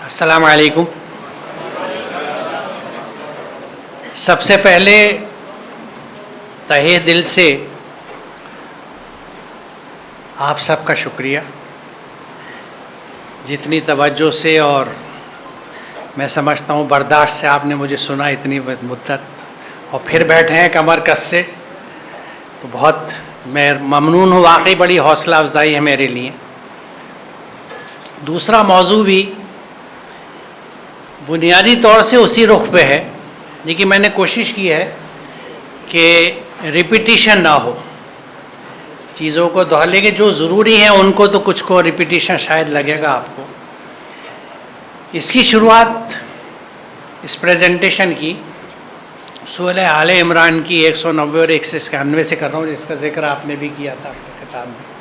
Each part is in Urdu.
السلام علیکم. سب سے پہلے تہہ دل سے آپ سب کا شکریہ، جتنی توجہ سے اور میں سمجھتا ہوں برداشت سے آپ نے مجھے سنا اتنی مدت، اور پھر بیٹھے ہیں کمر کس سے، تو بہت میں ممنون ہوں. واقعی بڑی حوصلہ افزائی ہے میرے لیے. دوسرا موضوع بھی بنیادی طور سے اسی رخ پہ ہے، لیکن میں نے کوشش کی ہے کہ ریپیٹیشن نہ ہو، چیزوں کو دہرا کے جو ضروری ہیں ان کو تو کچھ کو ریپیٹیشن شاید لگے گا آپ کو. اس کی شروعات اس پریزنٹیشن کی سورہ آل عمران کی 190 اور 191 سے کر رہا ہوں، جس کا ذکر آپ نے بھی کیا تھا اپنے خطاب میں،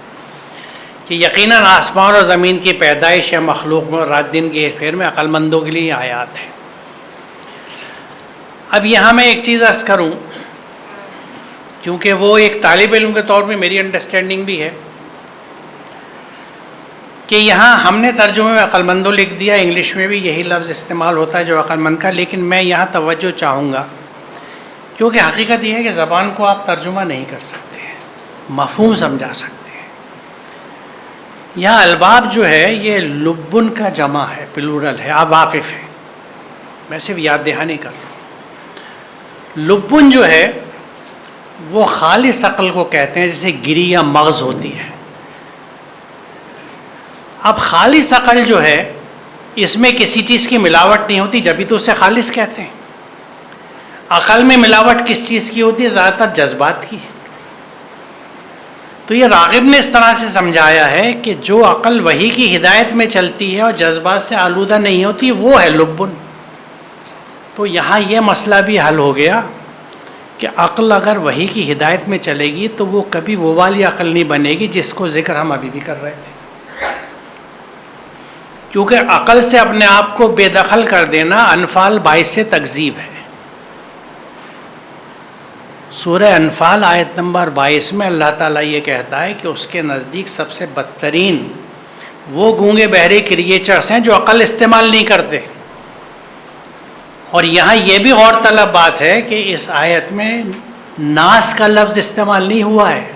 کہ یقیناً آسمان اور زمین کی پیدائش یا مخلوق میں اور رات دن کے پھیر میں عقل مندوں کے لیے آیات ہیں. اب یہاں میں ایک چیز عرض کروں، کیونکہ وہ ایک طالب علم کے طور پہ میری انڈرسٹینڈنگ بھی ہے، کہ یہاں ہم نے ترجمے میں عقل مندوں لکھ دیا، انگلش میں بھی یہی لفظ استعمال ہوتا ہے جو عقل مند کا، لیکن میں یہاں توجہ چاہوں گا، کیونکہ حقیقت یہ ہے کہ زبان کو آپ ترجمہ نہیں کر سکتے، مفہوم سمجھا سکتے ہیں. یہاں الباب جو ہے یہ لبن کا جمع ہے، پلورل ہے، آپ واقف ہیں، میں صرف یاد دہانی کر رہا ہوں. لبن جو ہے وہ خالص عقل کو کہتے ہیں، جیسے گری یا مغز ہوتی ہے. اب خالص عقل جو ہے اس میں کسی چیز کی ملاوٹ نہیں ہوتی، جبھی تو اسے خالص کہتے ہیں. عقل میں ملاوٹ کس چیز کی ہوتی ہے؟ زیادہ تر جذبات کی. تو یہ راغب نے اس طرح سے سمجھایا ہے کہ جو عقل وحی کی ہدایت میں چلتی ہے اور جذبات سے آلودہ نہیں ہوتی وہ ہے لبن. تو یہاں یہ مسئلہ بھی حل ہو گیا کہ عقل اگر وحی کی ہدایت میں چلے گی تو وہ کبھی وہ والی عقل نہیں بنے گی جس کو ذکر ہم ابھی بھی کر رہے تھے، کیونکہ عقل سے اپنے آپ کو بے دخل کر دینا انفال 22 سے تکذیب ہے. سورہ انفال آیت نمبر 22 میں اللہ تعالیٰ یہ کہتا ہے کہ اس کے نزدیک سب سے بدترین وہ گونگے بہرے کریچرز ہیں جو عقل استعمال نہیں کرتے. اور یہاں یہ بھی غور طلب بات ہے کہ اس آیت میں ناس کا لفظ استعمال نہیں ہوا ہے،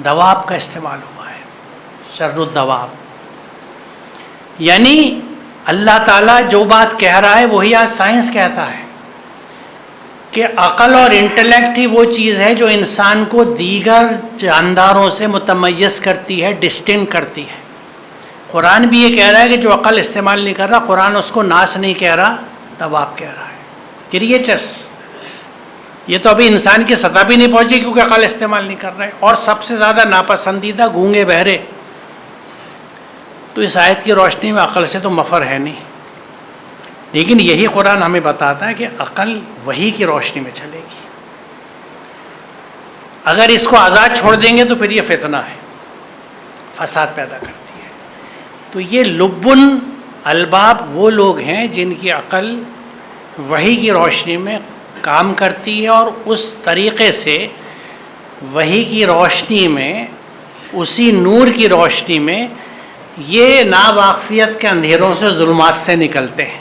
دواب کا استعمال ہوا ہے، شر الدواب. یعنی اللہ تعالیٰ جو بات کہہ رہا ہے وہی آج سائنس کہتا ہے کہ عقل اور انٹلیکٹ ہی وہ چیز ہے جو انسان کو دیگر جانداروں سے متمیز کرتی ہے، ڈسٹنکٹ کرتی ہے. قرآن بھی یہ کہہ رہا ہے کہ جو عقل استعمال نہیں کر رہا، قرآن اس کو ناس نہیں کہہ رہا، دواب کہہ رہا ہے، کریچرس. یہ تو ابھی انسان کی سطح بھی نہیں پہنچی کیونکہ عقل استعمال نہیں کر رہے، اور سب سے زیادہ ناپسندیدہ گونگے بہرے. تو اس آیت کی روشنی میں عقل سے تو مفر ہے نہیں، لیکن یہی قرآن ہمیں بتاتا ہے کہ عقل وحی کی روشنی میں چلے گی. اگر اس کو آزاد چھوڑ دیں گے تو پھر یہ فتنہ ہے، فساد پیدا کرتی ہے. تو یہ لبن الباب وہ لوگ ہیں جن کی عقل وحی کی روشنی میں کام کرتی ہے، اور اس طریقے سے وحی کی روشنی میں، اسی نور کی روشنی میں یہ ناواقفیت کے اندھیروں سے، ظلمات سے نکلتے ہیں.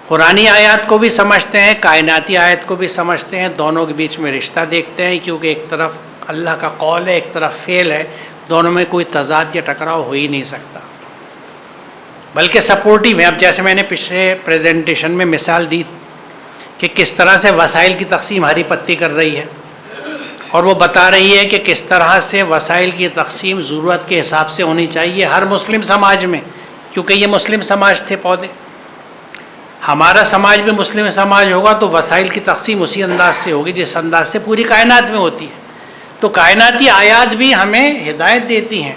قرآنی آیات کو بھی سمجھتے ہیں، کائناتی آیت کو بھی سمجھتے ہیں، دونوں کے بیچ میں رشتہ دیکھتے ہیں، کیونکہ ایک طرف اللہ کا قول ہے، ایک طرف فعل ہے، دونوں میں کوئی تضاد یا ٹکراؤ ہو ہی نہیں سکتا، بلکہ سپورٹیو ہے. اب جیسے میں نے پچھلے پریزنٹیشن میں مثال دی کہ کس طرح سے وسائل کی تقسیم ہری پتی کر رہی ہے، اور وہ بتا رہی ہے کہ کس طرح سے وسائل کی تقسیم ضرورت کے حساب سے ہونی چاہیے ہر مسلم سماج میں، کیونکہ یہ مسلم سماج تھے پودے. ہمارا سماج بھی مسلم سماج ہوگا تو وسائل کی تقسیم اسی انداز سے ہوگی جس انداز سے پوری کائنات میں ہوتی ہے. تو کائناتی آیات بھی ہمیں ہدایت دیتی ہیں.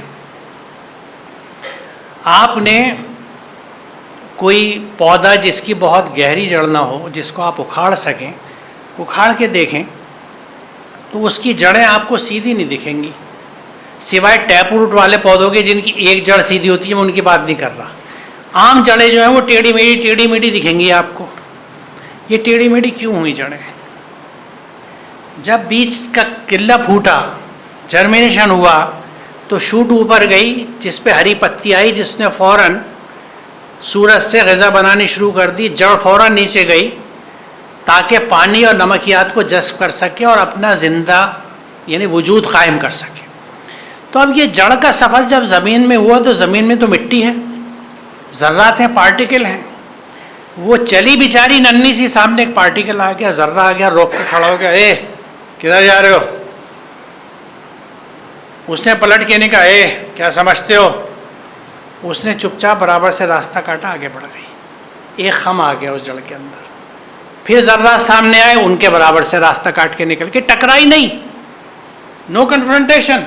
آپ نے کوئی پودا جس کی بہت گہری جڑ نہ ہو، جس کو آپ اکھاڑ سکیں، اکھاڑ کے دیکھیں تو اس کی جڑیں آپ کو سیدھی نہیں دکھیں گی، سوائے ٹیپ روٹ والے پودوں کے جن کی ایک جڑ سیدھی ہوتی ہے. میں ان کی بات نہیں کر رہا. عام جڑیں جو ہیں وہ ٹیڑھی میڑھی دکھیں گی آپ کو. یہ ٹیڑھی میڑھی کیوں ہوئی جڑیں؟ جب بیج کا کلہ پھوٹا، جرمینیشن ہوا، تو شوٹ اوپر گئی جس پہ ہری پتی آئی، جس نے فوراً سورج سے غذا بنانی شروع کر دی، جڑ فوراً نیچے گئی تاکہ پانی اور نمکیات کو جذب کر سکے اور اپنا زندہ یعنی وجود قائم کر سکے۔ تو اب یہ جڑ کا سفر جب زمین میں ہوا تو زمین میں تو مٹی ہے، ذرات ہیں، پارٹیکل ہیں، وہ چلی بیچاری ننھی سی، سامنے ایک پارٹیکل آ گیا، ذرہ آ گیا، روک کے کھڑا ہو گیا، اے کدھر جا رہے ہو؟ اس نے پلٹ کے نہیں کہا اے کیا سمجھتے ہو؟ اس نے چپ چاپ برابر سے راستہ کاٹا، آگے بڑھ گئی، ایک خم آ گیا اس جڑ کے اندر۔ پھر ذرات سامنے آئے، ان کے برابر سے راستہ کاٹ کے نکل کے، ٹکرائی نہیں، نو کنفرنٹیشن۔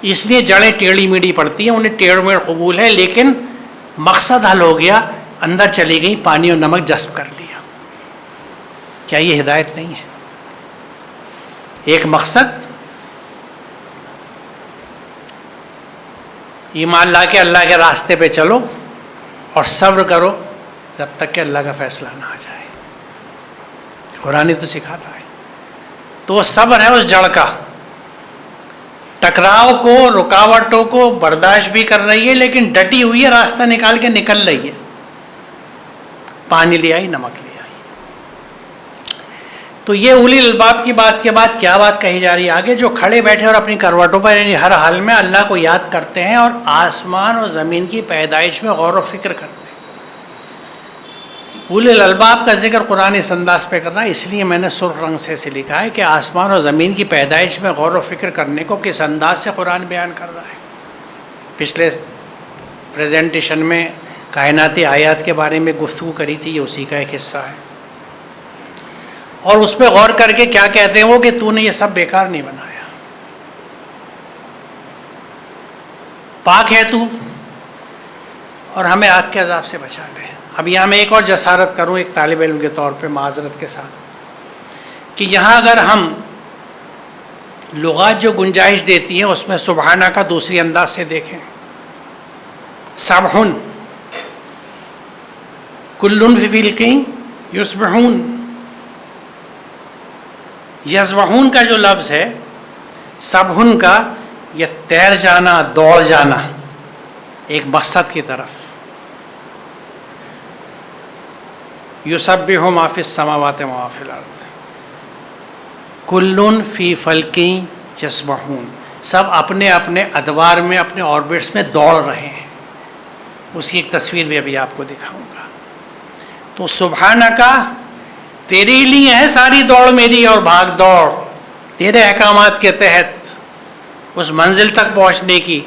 اس لیے جڑیں ٹیڑھی میڑھی پڑتی ہیں، انہیں ٹیڑھ میڑھ قبول ہے، لیکن مقصد حل ہو گیا، اندر چلی گئی، پانی اور نمک جذب کر لیا۔ کیا یہ ہدایت نہیں ہے؟ ایک مقصد، ایمان لا کے اللہ کے راستے پہ چلو اور صبر کرو جب تک کہ اللہ کا فیصلہ نہ آ جائے۔ قرآن تو سکھاتا ہے۔ تو وہ صبر ہے اس جڑ کا، ٹکراؤ کو، رکاوٹوں کو برداشت بھی کر رہی ہے، لیکن ڈٹی ہوئی ہے، راستہ نکال کے نکل رہی ہے، پانی لے آئی، نمک لے آئی۔ تو یہ اولی الباب کی بات کے بعد کیا بات کہی جا رہی ہے آگے؟ جو کھڑے بیٹھے اور اپنی کروٹوں پر یعنی ہر حال میں اللہ کو یاد کرتے ہیں اور آسمان اور زمین کی پیدائش میں غور و فکر کرتے ہیں۔ اولی الالباب کا ذکر قرآن اس انداز پہ کر رہا ہے، اس لیے میں نے سرخ رنگ سے اسے لکھا ہے کہ آسمان اور زمین کی پیدائش میں غور و فکر کرنے کو کس انداز سے قرآن بیان کر رہا ہے۔ پچھلے پریزنٹیشن میں کائناتی آیات کے بارے میں گفتگو کری تھی، یہ اسی کا ایک حصہ ہے، اور اس پہ غور کر کے کیا کہتے ہیں وہ کہ تو نے یہ سب بیکار نہیں بنایا، پاک ہے تو، اور ہمیں آگ کے عذاب سے بچا لے۔ اب یہاں میں ایک اور جسارت کروں ایک طالب علم کے طور پہ معذرت کے ساتھ، کہ یہاں اگر ہم لغات جو گنجائش دیتی ہیں اس میں سبحانہ کا دوسری انداز سے دیکھیں، سبحن، کلن فی فلک یسبحون، یسبحون کا جو لفظ ہے سبحن کا، یہ تیر جانا، دوڑ جانا ایک مقصد کی طرف۔ یسبح ما فی السماوات و ما فی الارض کلن فی فلک یسبحون، سب اپنے اپنے ادوار میں، اپنے آربٹس میں دوڑ رہے ہیں۔ اس کی ایک تصویر بھی ابھی آپ کو دکھاؤں گا۔ تو سبحانہ کا، تیرے لیے ہے ساری دوڑ میری اور بھاگ دوڑ، تیرے احکامات کے تحت اس منزل تک پہنچنے کی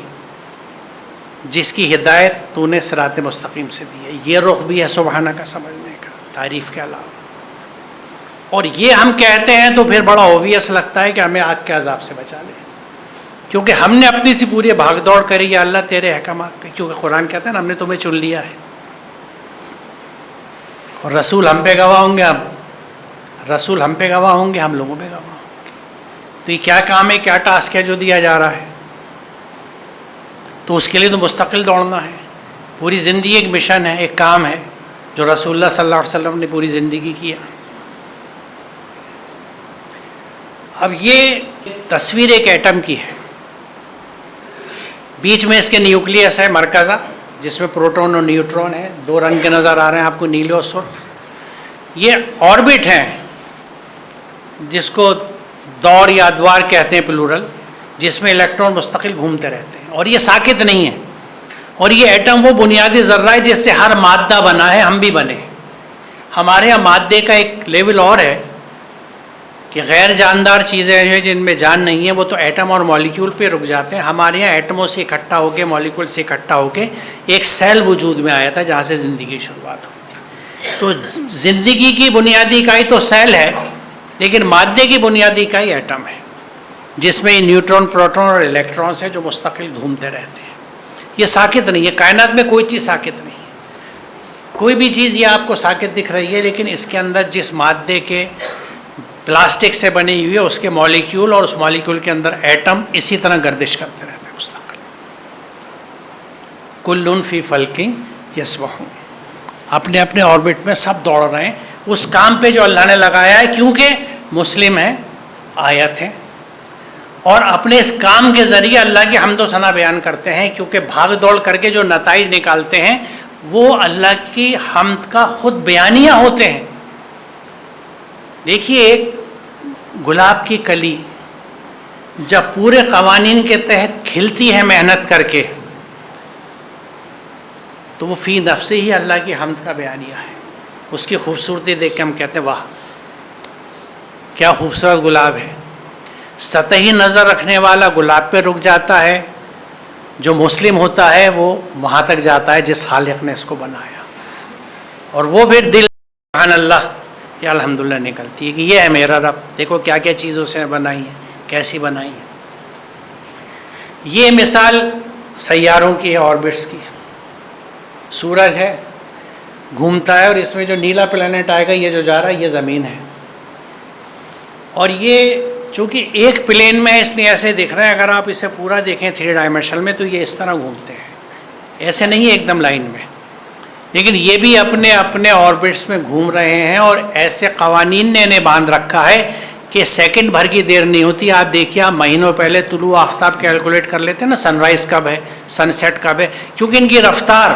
جس کی ہدایت تو نے صراط مستقیم سے دی ہے۔ یہ رخ بھی ہے سبحانہ کا سمجھنے کا، تعریف کے علاوہ۔ اور یہ ہم کہتے ہیں تو پھر بڑا اوویس لگتا ہے کہ ہمیں آگ کے عذاب سے بچا لے، کیونکہ ہم نے اپنی سی پوری بھاگ دوڑ کری یا اللہ تیرے احکامات پہ، کیونکہ قرآن کہتا ہے نا ہم نے تمہیں چن لیا ہے، اور رسول ہم پہ گواہ ہوں گے، رسول ہم پہ گواہ ہوں گے، ہم لوگوں پہ گواہ ہوں گے۔ تو یہ کیا کام ہے، کیا ٹاسک ہے جو دیا جا رہا ہے؟ تو اس کے لیے تو مستقل دوڑنا ہے، پوری زندگی ایک مشن ہے، ایک کام ہے جو رسول اللہ صلی اللہ علیہ وسلم نے پوری زندگی کیا۔ اب یہ تصویر ایک ایٹم کی ہے، بیچ میں اس کے نیوکلیس ہے مرکزہ، جس میں پروٹون اور نیوٹرون ہے، دو رنگ کے نظر آ رہے ہیں آپ کو، نیلے اور سرخ۔ یہ آربٹ ہیں جس کو دور یا ادوار کہتے ہیں پلورل، جس میں الیکٹرون مستقل گھومتے رہتے ہیں، اور یہ ساکت نہیں ہے۔ اور یہ ایٹم وہ بنیادی ذرہ ہے جس سے ہر مادہ بنا ہے، ہم بھی بنے ہیں۔ ہمارے یہاں مادے کا ایک لیول اور ہے کہ غیر جاندار چیزیں ہیں جن میں جان نہیں ہے، وہ تو ایٹم اور مالیکیول پہ رک جاتے ہیں۔ ہمارے یہاں ایٹموں سے اکٹھا ہو کے، مالیکیول سے اکٹھا ہو کے ایک سیل وجود میں آیا تھا جہاں سے زندگی کی شروعات ہوئی تھی۔ تو زندگی کی بنیادی اکائی تو سیل ہے، لیکن مادے کی بنیادی اکائی ایٹم ہے، جس میں نیوٹرون، پروٹون اور الیکٹرونز ہیں جو مستقل گھومتے رہتے ہیں۔ یہ ساکت نہیں ہے، کائنات میں کوئی چیز ساکت نہیں ہے۔ کوئی بھی چیز یہ آپ کو ساکت دکھ رہی ہے، لیکن اس کے اندر جس مادے کے پلاسٹک سے بنی ہوئی ہے اس کے مالیکیول اور اس مالیکیول کے اندر ایٹم اسی طرح گردش کرتے رہتے ہیں مستقل۔ کلن فی فلک یسبحون، اپنے اپنے آربٹ میں سب دوڑ رہے ہیں اس کام پہ جو اللہ نے لگایا ہے، کیونکہ مسلم ہیں، آیت ہیں، اور اپنے اس کام کے ذریعے اللہ کی حمد و ثنا بیان کرتے ہیں، کیونکہ بھاگ دوڑ کر کے جو نتائج نکالتے ہیں وہ اللہ کی حمد کا خود بیانیہ ہوتے ہیں. دیکھیے ایک گلاب کی کلی جب پورے قوانین کے تحت کھلتی ہے محنت کر کے تو وہ فی نفس ہی اللہ کی حمد کا بیانیہ ہے. اس کی خوبصورتی دیکھ کے ہم کہتے ہیں واہ کیا خوبصورت گلاب ہے. سطحی نظر رکھنے والا گلاب پہ رک جاتا ہے، جو مسلم ہوتا ہے وہ وہاں تک جاتا ہے جس خالق نے اس کو بنایا، اور وہ پھر دل سبحان اللہ یا الحمدللہ نکلتی ہے کہ یہ ہے میرا رب. دیکھو کیا کیا چیزوں سے بنائی ہے، کیسی بنائی ہے. یہ مثال سیاروں کی ہے، آربٹس کی. سورج ہے گھومتا ہے اور اس میں جو نیلا پلانٹ آئے گا یہ جو جا رہا ہے یہ زمین ہے، اور یہ چونکہ ایک پلین میں ہے اس لیے ایسے دکھ رہا ہے. اگر آپ اسے پورا دیکھیں 3 ڈائمینشن میں تو یہ اس طرح گھومتے ہیں، ایسے نہیں ایک دم لائن میں، لیکن یہ بھی اپنے اپنے آربٹس میں گھوم رہے ہیں. اور ایسے قوانین نے انہیں باندھ رکھا ہے کہ سیکنڈ بھر کی دیر نہیں ہوتی. آپ دیکھیے آپ مہینوں پہلے طلوع آفتاب کیلکولیٹ کر لیتے ہیں نا، سن رائز کب ہے، سن سیٹ کب ہے، کیونکہ ان کی رفتار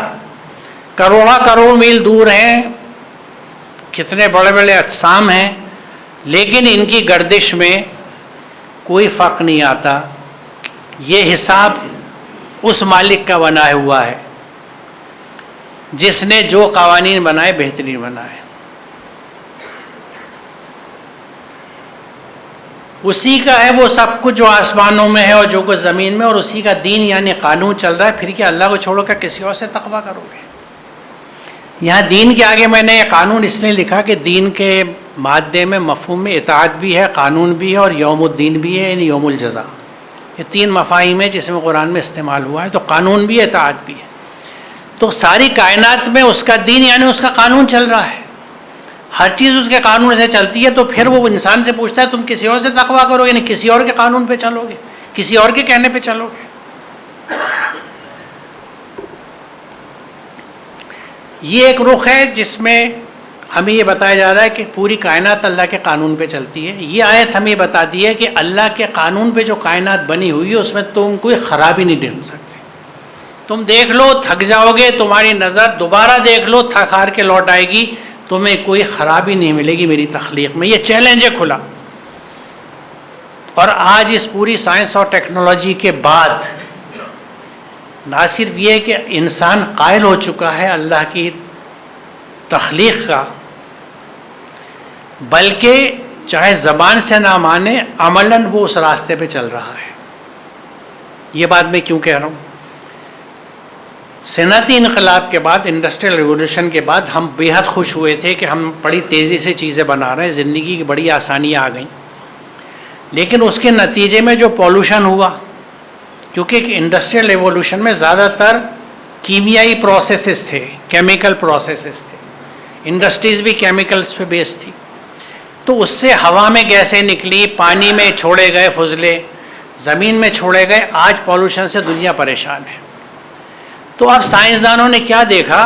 کروڑا کروڑ میل دور ہیں، کتنے بڑے بڑے اجسام ہیں، لیکن ان کی گردش میں کوئی فرق نہیں آتا. یہ حساب اس مالک کا بنا ہوا ہے جس نے جو قوانین بنائے بہترین بنائے. اسی کا ہے وہ سب کچھ جو آسمانوں میں ہے اور جو کچھ زمین میں، اور اسی کا دین یعنی قانون چل رہا ہے. پھر کیا اللہ کو چھوڑو کر کسی اور سے تقویٰ کرو گے؟ یہاں دین کے آگے میں نے یہ قانون اس لیے لکھا کہ دین کے مادے میں مفہوم میں اطاعت بھی ہے، قانون بھی ہے، اور یوم الدین بھی ہے یعنی یوم الجزا. یہ 3 مفاہیم ہیں جس میں قرآن میں استعمال ہوا ہے. تو قانون بھی ہے، اطاعت بھی ہے. تو ساری کائنات میں اس کا دین یعنی اس کا قانون چل رہا ہے، ہر چیز اس کے قانون سے چلتی ہے. تو پھر وہ انسان سے پوچھتا ہے تم کسی اور سے تقویٰ کرو گے، یعنی کسی اور کے قانون پہ چلو گے، کسی اور کے کہنے پہ چلو گے. یہ ایک رخ ہے جس میں ہمیں یہ بتایا جا رہا ہے کہ پوری کائنات اللہ کے قانون پہ چلتی ہے. یہ آیت ہمیں بتاتی ہے کہ اللہ کے قانون پہ جو کائنات بنی ہوئی ہے اس میں تم کوئی خرابی نہیں ڈھونڈ سکتے. تم دیکھ لو تھک جاؤ گے، تمہاری نظر دوبارہ دیکھ لو تھک ہار کے لوٹ آئے گی، تمہیں کوئی خرابی نہیں ملے گی میری تخلیق میں. یہ چیلنج ہے کھلا. اور آج اس پوری سائنس اور ٹیکنالوجی کے بعد نہ صرف یہ کہ انسان قائل ہو چکا ہے اللہ کی تخلیق کا، بلکہ چاہے زبان سے نہ مانے عملاً وہ اس راستے پہ چل رہا ہے. یہ بات میں کیوں کہہ رہا ہوں؟ صنعتی انقلاب کے بعد، انڈسٹریل ریولوشن کے بعد ہم بے حد خوش ہوئے تھے کہ ہم بڑی تیزی سے چیزیں بنا رہے ہیں، زندگی کی بڑی آسانیاں آ گئیں. لیکن اس کے نتیجے میں جو پولوشن ہوا، کیونکہ انڈسٹریل ریولوشن میں زیادہ تر کیمیائی پروسیسز تھے، کیمیکل پروسیسز تھے، انڈسٹریز بھی کیمیکلز پہ بیس تھی، تو اس سے ہوا میں گیسیں نکلی، پانی میں چھوڑے گئے فضلے، زمین میں چھوڑے گئے. آج پولوشن سے دنیا پریشان ہے. تو اب سائنسدانوں نے کیا دیکھا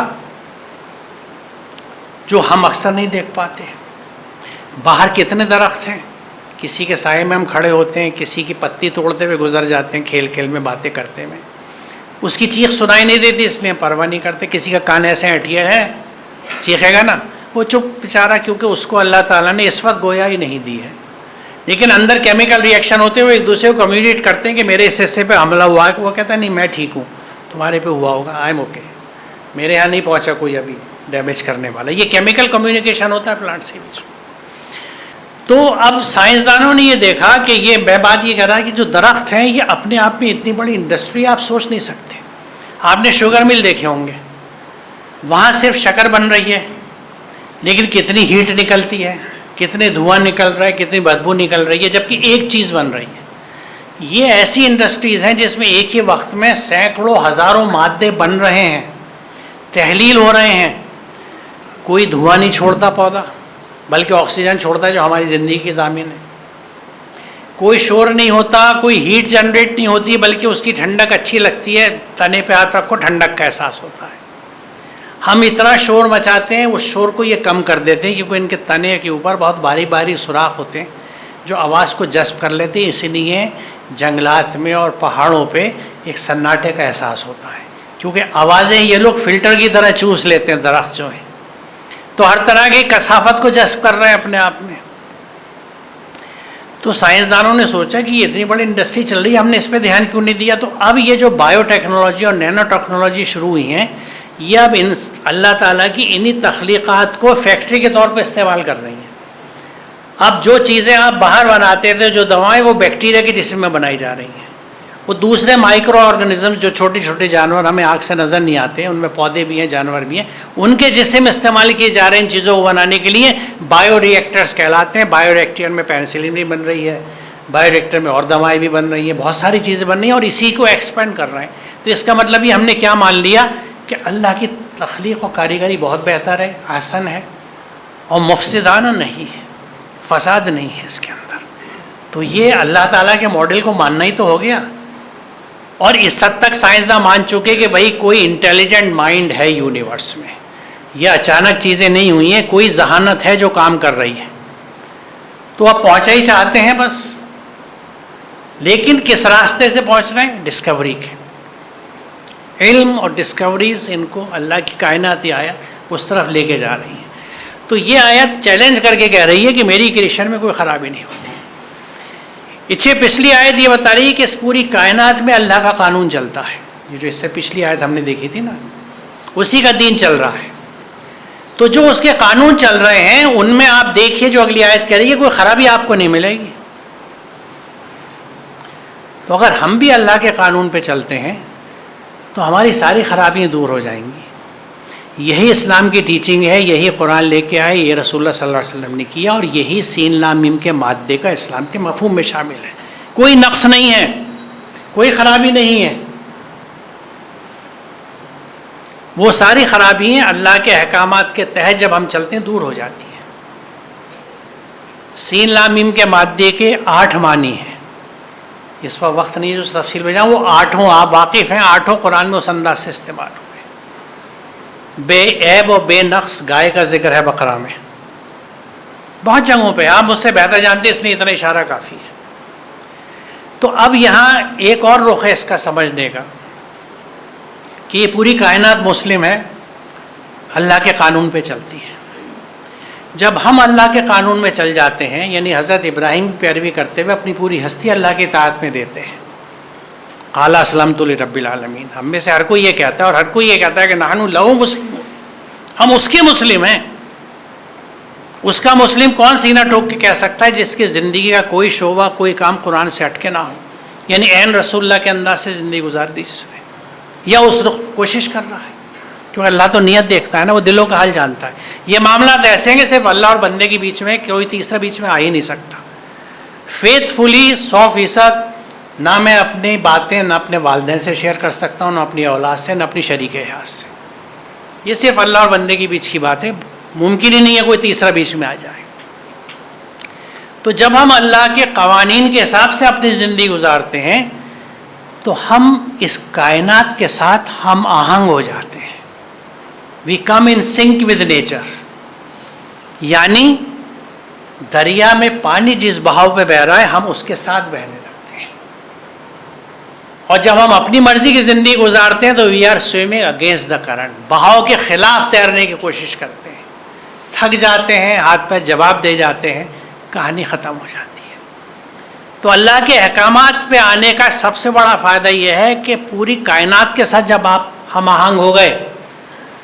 جو ہم اکثر نہیں دیکھ پاتے. باہر کتنے درخت ہیں، کسی کے سائے میں ہم کھڑے ہوتے ہیں، کسی کی پتی توڑتے ہوئے گزر جاتے ہیں، کھیل کھیل میں باتیں کرتے ہوئے، اس کی چیخ سنائی نہیں دیتی اس لیے پرواہ نہیں کرتے. کسی کا کان ایسے ہٹیا ہے چیخے گا نا، وہ چپ بیچارہ، کیونکہ اس کو اللہ تعالیٰ نے اس وقت گویا ہی نہیں دی ہے. لیکن اندر کیمیکل ریئیکشن ہوتے ہوئے ایک دوسرے کو کمیونیکیٹ کرتے ہیں کہ میرے اس حصے پہ حملہ ہوا ہے، وہ کہتا ہے نہیں میں ٹھیک ہوں، تمہارے پہ ہوا ہوگا، آئی ایم اوکے، میرے یہاں نہیں پہنچا کوئی ابھی ڈیمیج کرنے والا. یہ کیمیکل کمیونیکیشن ہوتا ہے پلانٹ سے بھی. تو اب سائنسدانوں نے یہ دیکھا کہ یہ میں بات یہ کہہ رہا ہے کہ جو درخت ہیں یہ اپنے آپ میں اتنی بڑی انڈسٹری آپ سوچ نہیں سکتے. آپ نے شوگر مل دیکھے ہوں گے، وہاں صرف شکر بن رہی ہے لیکن کتنی ہیٹ نکلتی ہے، کتنے دھواں نکل رہا ہے، کتنی بدبو نکل رہی ہے، جبکہ ایک چیز بن رہی ہے. یہ ایسی انڈسٹریز ہیں جس میں ایک ہی وقت میں سینکڑوں ہزاروں مادے بن رہے ہیں، تحلیل ہو رہے ہیں. کوئی دھواں نہیں چھوڑتا پودا، بلکہ آکسیجن چھوڑتا ہے جو ہماری زندگی کی ضامن ہے. کوئی شور نہیں ہوتا، کوئی ہیٹ جنریٹ نہیں ہوتی، بلکہ اس کی ٹھنڈک اچھی لگتی ہے، تنے پہ ہاتھ رکھو ٹھنڈک کا احساس ہوتا ہے. ہم اتنا شور مچاتے ہیں، اس شور کو یہ کم کر دیتے ہیں کیونکہ ان کے تنے کے اوپر بہت باریک باریک سوراخ ہوتے ہیں جو آواز کو جذب کر لیتے ہیں. اسی لیے جنگلات میں اور پہاڑوں پہ ایک سناٹے کا احساس ہوتا ہے. کیونکہ آوازیں یہ لوگ فلٹر کی طرح چوس لیتے ہیں درخت جو ہیں، تو ہر طرح کی کثافت کو جذب کر رہے ہیں اپنے آپ میں. تو سائنسدانوں نے سوچا کہ یہ اتنی بڑی انڈسٹری چل رہی ہے، ہم نے اس پہ دھیان کیوں نہیں دیا. تو اب یہ جو بایو ٹیکنالوجی اور نینو ٹیکنالوجی شروع ہوئی ہیں، یہ اب اللہ تعالیٰ کی انہی تخلیقات کو فیکٹری کے طور پہ استعمال کر رہی ہیں. اب جو چیزیں آپ باہر بناتے تھے، جو دوائیں، وہ بیکٹیریا کے جسم میں بنائی جا رہی ہیں. وہ دوسرے مائکرو آرگنزم جو چھوٹے چھوٹے جانور ہمیں آنکھ سے نظر نہیں آتے ہیں، ان میں پودے بھی ہیں، جانور بھی ہیں، ان کے جسم استعمال کیے جا رہے ہیں ان چیزوں کو بنانے کے لیے. بایو ری ایکٹرس کہلاتے ہیں. بایو ریئیکٹر میں پینسلین بھی بن رہی ہے، بایو ریئیکٹر میں اور دوائیں بھی بن رہی ہیں، بہت ساری چیزیں بن رہی ہیں، اور اسی کو ایکسپینڈ کر رہے ہیں. تو اس کا مطلب یہ ہم نے کیا مان لیا کہ اللہ کی تخلیق و کاریگری بہت بہتر ہے، احسن ہے، اور مفسدانہ نہیں ہے، فساد نہیں ہے اس کے اندر. تو یہ اللہ تعالیٰ کے ماڈل کو ماننا ہی تو ہو گیا. اور اس حد تک سائنسداں مان چکے کہ بھائی کوئی انٹیلیجنٹ مائنڈ ہے یونیورس میں، یہ اچانک چیزیں نہیں ہوئی ہیں، کوئی ذہانت ہے جو کام کر رہی ہے. تو آپ پہنچا ہی چاہتے ہیں بس، لیکن کس راستے سے پہنچ رہے ہیں؟ ڈسکوری کے. علم اور ڈسکوریز ان کو اللہ کی کائناتی آیت اس طرف لے کے جا رہی ہیں. تو یہ آیت چیلنج کر کے کہہ رہی ہے کہ میری کریشن میں کوئی خرابی نہیں ہوتی. اچھے پچھلی آیت یہ بتا رہی ہے کہ اس پوری کائنات میں اللہ کا قانون چلتا ہے. یہ جو اس سے پچھلی آیت ہم نے دیکھی تھی نا، اسی کا دین چل رہا ہے. تو جو اس کے قانون چل رہے ہیں ان میں آپ دیکھیے جو اگلی آیت کہہ رہی ہے کوئی خرابی آپ کو نہیں ملے گی. تو اگر ہم بھی اللہ کے قانون پہ چلتے ہیں تو ہماری ساری خرابیاں دور ہو جائیں گی. یہی اسلام کی ٹیچنگ ہے، یہی قرآن لے کے آئے، یہ رسول اللہ صلی اللہ علیہ وسلم نے کیا، اور یہی سین لام میم کے مادے کا اسلام کے مفہوم میں شامل ہے. کوئی نقص نہیں ہے، کوئی خرابی نہیں ہے. وہ ساری خرابیاں اللہ کے احکامات کے تحت جب ہم چلتے ہیں دور ہو جاتی ہیں. سین لام میم کے مادے کے 8 معنی ہیں. اس پر وقت نہیں جو تفصیل میں جاؤں، وہ 8 آپ واقف ہیں، 8 قرآن میں اس انداز سے استعمال ہوئے. بے عیب و بے نقص گائے کا ذکر ہے بقرہ میں، بہت جگہوں پہ. آپ مجھ سے بہتر جانتے ہیں، اس لیے اتنا اشارہ کافی ہے. تو اب یہاں ایک اور رخ ہے اس کا سمجھنے کا کہ یہ پوری کائنات مسلم ہے، اللہ کے قانون پہ چلتی ہے. جب ہم اللہ کے قانون میں چل جاتے ہیں، یعنی حضرت ابراہیم کی پیروی کرتے ہوئے اپنی پوری ہستی اللہ کی اطاعت میں دیتے ہیں. قال اسلمت لرب العالمین. ہم میں سے ہر کوئی یہ کہتا ہے، اور ہر کوئی یہ کہتا ہے کہ نحن لہو مسلمون، ہم اس کے مسلم ہیں. اس کا مسلم کون سینہ ٹھوک کے کہہ سکتا ہے جس کی زندگی کا کوئی شعبہ، کوئی کام قرآن سے ہٹ کے نہ ہو، یعنی عین رسول اللہ کے انداز سے زندگی گزار دی اس نے، یا اس کوشش کر رہا ہے. کیونکہ اللہ تو نیت دیکھتا ہے نا، وہ دلوں کا حال جانتا ہے. یہ معاملات ایسے ہیں کہ صرف اللہ اور بندے کے بیچ میں کوئی تیسرا بیچ میں آ ہی نہیں سکتا. فیتھ فلی 100%، نہ میں اپنی باتیں نہ اپنے والدین سے شیئر کر سکتا ہوں، نہ اپنی اولاد سے، نہ اپنی شریک حیات سے. یہ صرف اللہ اور بندے کے بیچ کی بات ہے، ممکن ہی نہیں ہے کوئی تیسرا بیچ میں آ جائے. تو جب ہم اللہ کے قوانین کے حساب سے اپنی زندگی گزارتے ہیں تو ہم اس کائنات کے ساتھ ہم آہنگ ہو جاتے ہیں. وی کم ان سنک ود نیچر. یعنی دریا میں پانی جس بہاؤ پہ بہ رہا ہے ہم اس کے ساتھ بہنے لگتے ہیں. اور جب ہم اپنی مرضی کی زندگی گزارتے ہیں تو we are swimming against the current. بہاؤ کے خلاف تیرنے کی کوشش کرتے ہیں، تھک جاتے ہیں، ہاتھ پیر جواب دے جاتے ہیں، کہانی ختم ہو جاتی ہے. تو اللہ کے احکامات پہ آنے کا سب سے بڑا فائدہ یہ ہے کہ پوری کائنات کے ساتھ جب آپ ہم آہنگ ہو گئے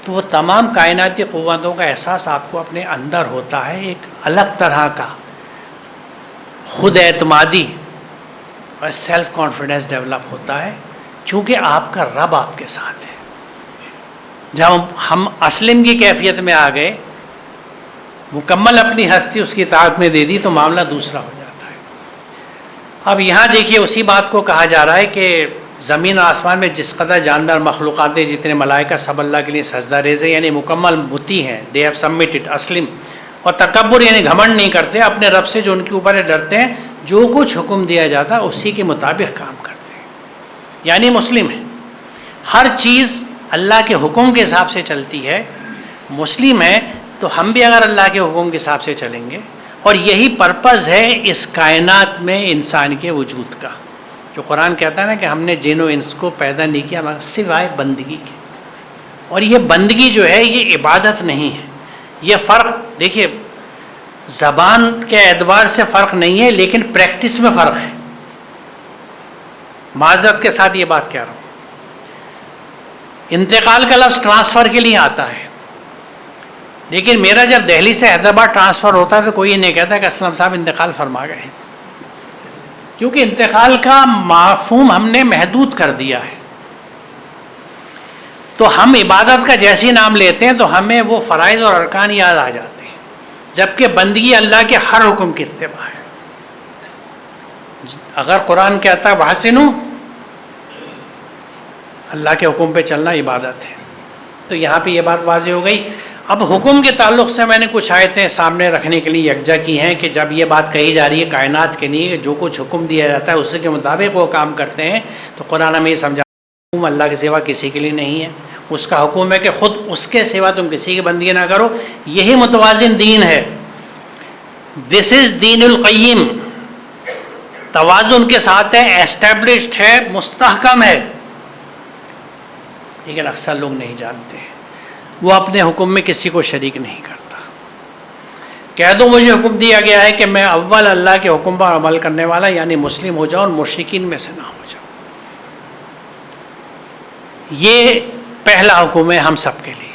تو وہ تمام کائناتی قوتوں کا احساس آپ کو اپنے اندر ہوتا ہے. ایک الگ طرح کا خود اعتمادی اور سیلف کانفیڈنس ڈیولپ ہوتا ہے، کیونکہ آپ کا رب آپ کے ساتھ ہے. جب ہم اسلم کی کیفیت میں آ گئے، مکمل اپنی ہستی اس کی اطاعت میں دے دی، تو معاملہ دوسرا ہو جاتا ہے. اب یہاں دیکھیے اسی بات کو کہا جا رہا ہے کہ زمین اور آسمان میں جس قدر جاندار مخلوقات ہیں، جتنے ملائکہ، سب اللہ کے لیے سجدہ ریز ہیں، یعنی مکمل مطیع ہیں. They have submitted. اسلم اور تکبر یعنی گھمنڈ نہیں کرتے، اپنے رب سے جو ان کے اوپر ڈرتے ہیں، جو کچھ حکم دیا جاتا ہے اسی کے مطابق کام کرتے ہیں، یعنی مسلم ہے. ہر چیز اللہ کے حکم کے حساب سے چلتی ہے. مسلم ہے تو ہم بھی اگر اللہ کے حکم کے حساب سے چلیں گے، اور یہی پرپز ہے اس کائنات میں انسان کے وجود کا. جو قرآن کہتا ہے نا کہ ہم نے جن و انس کو پیدا نہیں کیا مگر سوائے بندگی کے. اور یہ بندگی جو ہے یہ عبادت نہیں ہے. یہ فرق دیکھیے زبان کے اعتبار سے فرق نہیں ہے لیکن پریکٹس میں فرق ہے. معذرت کے ساتھ یہ بات کہہ رہا ہوں. انتقال کا لفظ ٹرانسفر کے لیے آتا ہے لیکن میرا جب دہلی سے حیدرآباد ٹرانسفر ہوتا ہے تو کوئی یہ نہیں کہتا کہ اسلم صاحب انتقال فرما گئے, کیونکہ انتقال کا مفہوم ہم نے محدود کر دیا ہے. تو ہم عبادت کا جیسے نام لیتے ہیں تو ہمیں وہ فرائض اور ارکان یاد آ جاتے ہیں, جبکہ بندگی اللہ کے ہر حکم کی اتباع ہے. اگر قرآن کہتا ہے وحسنوا, اللہ کے حکم پہ چلنا عبادت ہے. تو یہاں پہ یہ بات واضح ہو گئی. اب حکم کے تعلق سے میں نے کچھ آیتیں سامنے رکھنے کے لیے یکجا کی ہیں کہ جب یہ بات کہی جا رہی ہے کائنات کے لیے کہ جو کچھ حکم دیا جاتا ہے اسی کے مطابق وہ کام کرتے ہیں, تو قرآن ہمیں یہ سمجھا حکم اللہ کے سوا کسی کے لیے نہیں ہے. اس کا حکم ہے کہ خود اس کے سوا تم کسی کی بندگی نہ کرو. یہی متوازن دین ہے. دس از دین القیم, توازن کے ساتھ ہے, ایسٹیبلشڈ ہے, مستحکم ہے. لیکن اکثر لوگ نہیں جانتے ہیں, وہ اپنے حکم میں کسی کو شریک نہیں کرتا. کہہ دو مجھے حکم دیا گیا ہے کہ میں اول اللہ کے حکم پر عمل کرنے والا یعنی مسلم ہو جاؤں اور مشرکین میں سے نہ ہو جاؤں. یہ پہلا حکم ہے ہم سب کے لیے.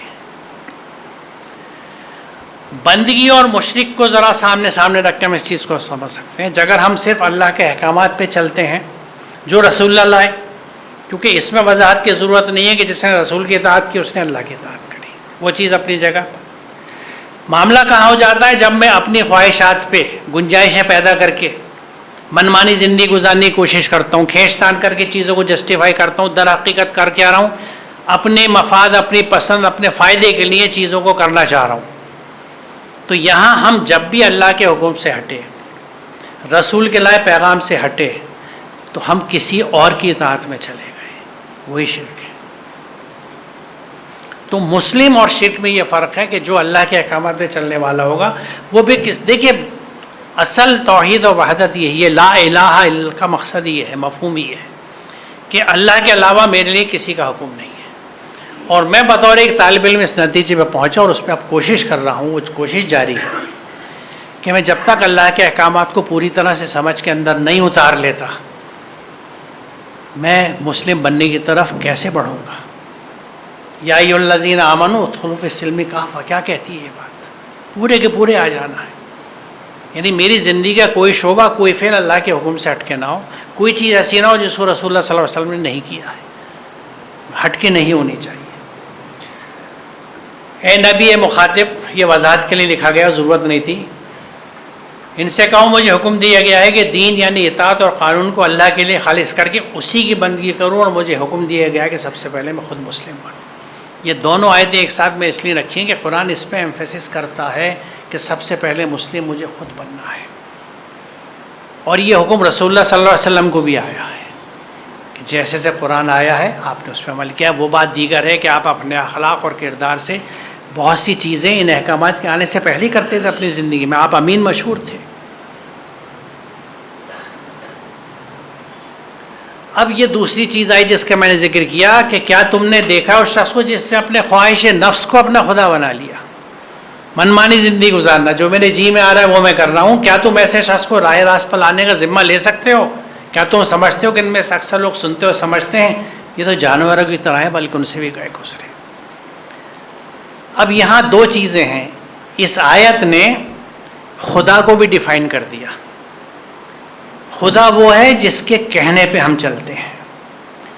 بندگی اور مشرک کو ذرا سامنے رکھ کے ہم اس چیز کو سمجھ سکتے ہیں. اگر ہم صرف اللہ کے احکامات پہ چلتے ہیں جو رسول اللہ لائے, کیونکہ اس میں وضاحت کی ضرورت نہیں ہے کہ جس نے رسول کی اطاعت کی اس نے اللہ کی اطاعت کری, وہ چیز اپنی جگہ. معاملہ کہاں ہو جاتا ہے جب میں اپنی خواہشات پہ گنجائشیں پیدا کر کے منمانی زندگی گزارنے کی کوشش کرتا ہوں, کھینچ تان کر کے چیزوں کو جسٹیفائی کرتا ہوں, در حقیقت کر کے آ رہا ہوں اپنے مفاد, اپنی پسند, اپنے فائدے کے لیے چیزوں کو کرنا چاہ رہا ہوں. تو یہاں ہم جب بھی اللہ کے حکم سے ہٹے, رسول کے لائے پیغام سے ہٹے, تو ہم کسی اور کی اطاعت میں چلے گئے, وہی شرک ہے. تو مسلم اور شرک میں یہ فرق ہے کہ جو اللہ کے احکامات پہ چلنے والا ہوگا وہ بھی دیکھیے اصل توحید و وحدت یہی ہے, لا الہ الا اللہ کا مقصد یہ ہے, مفہوم یہ ہے کہ اللہ کے علاوہ میرے لیے کسی کا حکم نہیں ہے. اور میں بطور ایک طالب علم اس نتیجے پہ پہنچا اور اس پہ اب کوشش کر رہا ہوں, وہ کوشش جاری ہے کہ میں جب تک اللہ کے احکامات کو پوری طرح سے سمجھ کے اندر نہیں اتار لیتا میں مسلم بننے کی طرف کیسے بڑھوں گا. یا ایھا الذین آمنوا ادخلوا فی السلم کافہ, کیا کہتی ہے یہ بات؟ پورے کے پورے آ جانا ہے. یعنی میری زندگی کا کوئی شعبہ, کوئی فعل اللہ کے حکم سے ہٹ کے نہ ہو, کوئی چیز ایسی نہ ہو جس کو رسول اللہ صلی اللہ علیہ وسلم نے نہیں کیا ہے, ہٹ کے نہیں ہونی چاہیے. اے نبی, اے مخاطب, یہ وضاحت کے لیے لکھا گیا, ضرورت نہیں تھی. ان سے کہوں مجھے حکم دیا گیا ہے کہ دین یعنی اطاعت اور قانون کو اللہ کے لیے خالص کر کے اسی کی بندگی کروں, اور مجھے حکم دیا گیا ہے کہ سب سے پہلے میں خود مسلم بنوں. یہ دونوں آیتیں ایک ساتھ میں اس لیے رکھی ہیں کہ قرآن اس پہ ایمفیسس کرتا ہے کہ سب سے پہلے مسلم مجھے خود بننا ہے. اور یہ حکم رسول اللہ صلی اللہ علیہ وسلم کو بھی آیا ہے کہ جیسے سے قرآن آیا ہے آپ نے اس پہ عمل کیا. وہ بات دیگر ہے کہ آپ اپنے اخلاق اور کردار سے بہت سی چیزیں ان احکامات کے آنے سے پہلے ہی کرتے تھے اپنی زندگی میں, آپ امین مشہور تھے. اب یہ دوسری چیز آئی جس کا میں نے ذکر کیا کہ کیا تم نے دیکھا اس شخص کو جس نے اپنے خواہش نفس کو اپنا خدا بنا لیا, منمانی زندگی گزارنا, جو میرے جی میں آ رہا ہے وہ میں کر رہا ہوں. کیا تم ایسے شخص کو راہ راست پر لانے کا ذمہ لے سکتے ہو؟ کیا تم سمجھتے ہو کہ ان میں سے اکثر لوگ سنتے ہو سمجھتے ہیں یہ تو جانوروں کی طرح ہے, بلکہ ان سے بھی گئے گزرے. اب یہاں دو چیزیں ہیں. اس آیت نے خدا کو بھی ڈیفائن کر دیا. خدا وہ ہے جس کے کہنے پہ ہم چلتے ہیں.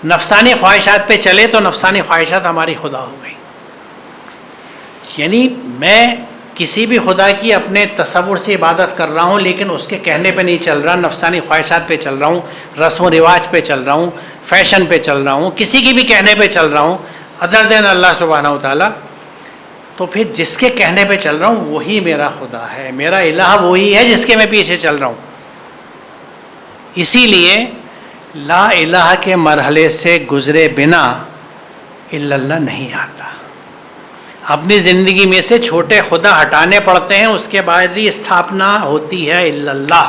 نفسانی خواہشات پہ چلے تو نفسانی خواہشات ہماری خدا ہو گئی. یعنی میں کسی بھی خدا کی اپنے تصور سے عبادت کر رہا ہوں لیکن اس کے کہنے پہ نہیں چل رہا, نفسانی خواہشات پہ چل رہا ہوں, رسم و رواج پہ چل رہا ہوں, فیشن پہ چل رہا ہوں, کسی کی بھی کہنے پہ چل رہا ہوں ادر دین اللہ سبحانہ و تعالیٰ, تو پھر جس کے کہنے پہ چل رہا ہوں وہی میرا خدا ہے, میرا الہ وہی ہے جس کے میں پیچھے چل رہا ہوں. اسی لیے لا الہ کے مرحلے سے گزرے بنا الا اللہ نہیں آتا. اپنی زندگی میں سے چھوٹے خدا ہٹانے پڑتے ہیں, اس کے بعد ہی استھاپنا ہوتی ہے الا اللہ.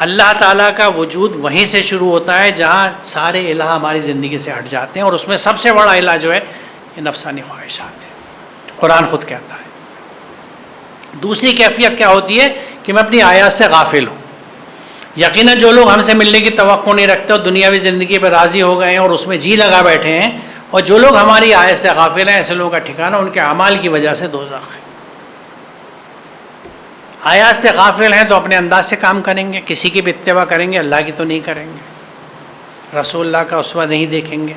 اللہ تعالیٰ کا وجود وہیں سے شروع ہوتا ہے جہاں سارے الہ ہماری زندگی سے ہٹ جاتے ہیں، اور اس میں سب سے بڑا الہ جو ہے یہ نفسانی خواہشات ہے، قرآن خود کہتا ہے۔ دوسری کیفیت کیا ہوتی ہے کہ میں اپنی آیات سے غافل ہوں۔ یقیناً جو لوگ ہم سے ملنے کی توقع نہیں رکھتے اور دنیاوی زندگی پہ راضی ہو گئے ہیں اور اس میں جی لگا بیٹھے ہیں، اور جو لوگ ہماری آیت سے غافل ہیں، ایسے لوگوں کا ٹھکانہ ان کے اعمال کی وجہ سے دوزخ ہے۔ آیات سے غافل ہیں تو اپنے انداز سے کام کریں گے، کسی کی بھی اتباع کریں گے، اللہ کی تو نہیں کریں گے، رسول اللہ کا اسوہ نہیں دیکھیں گے،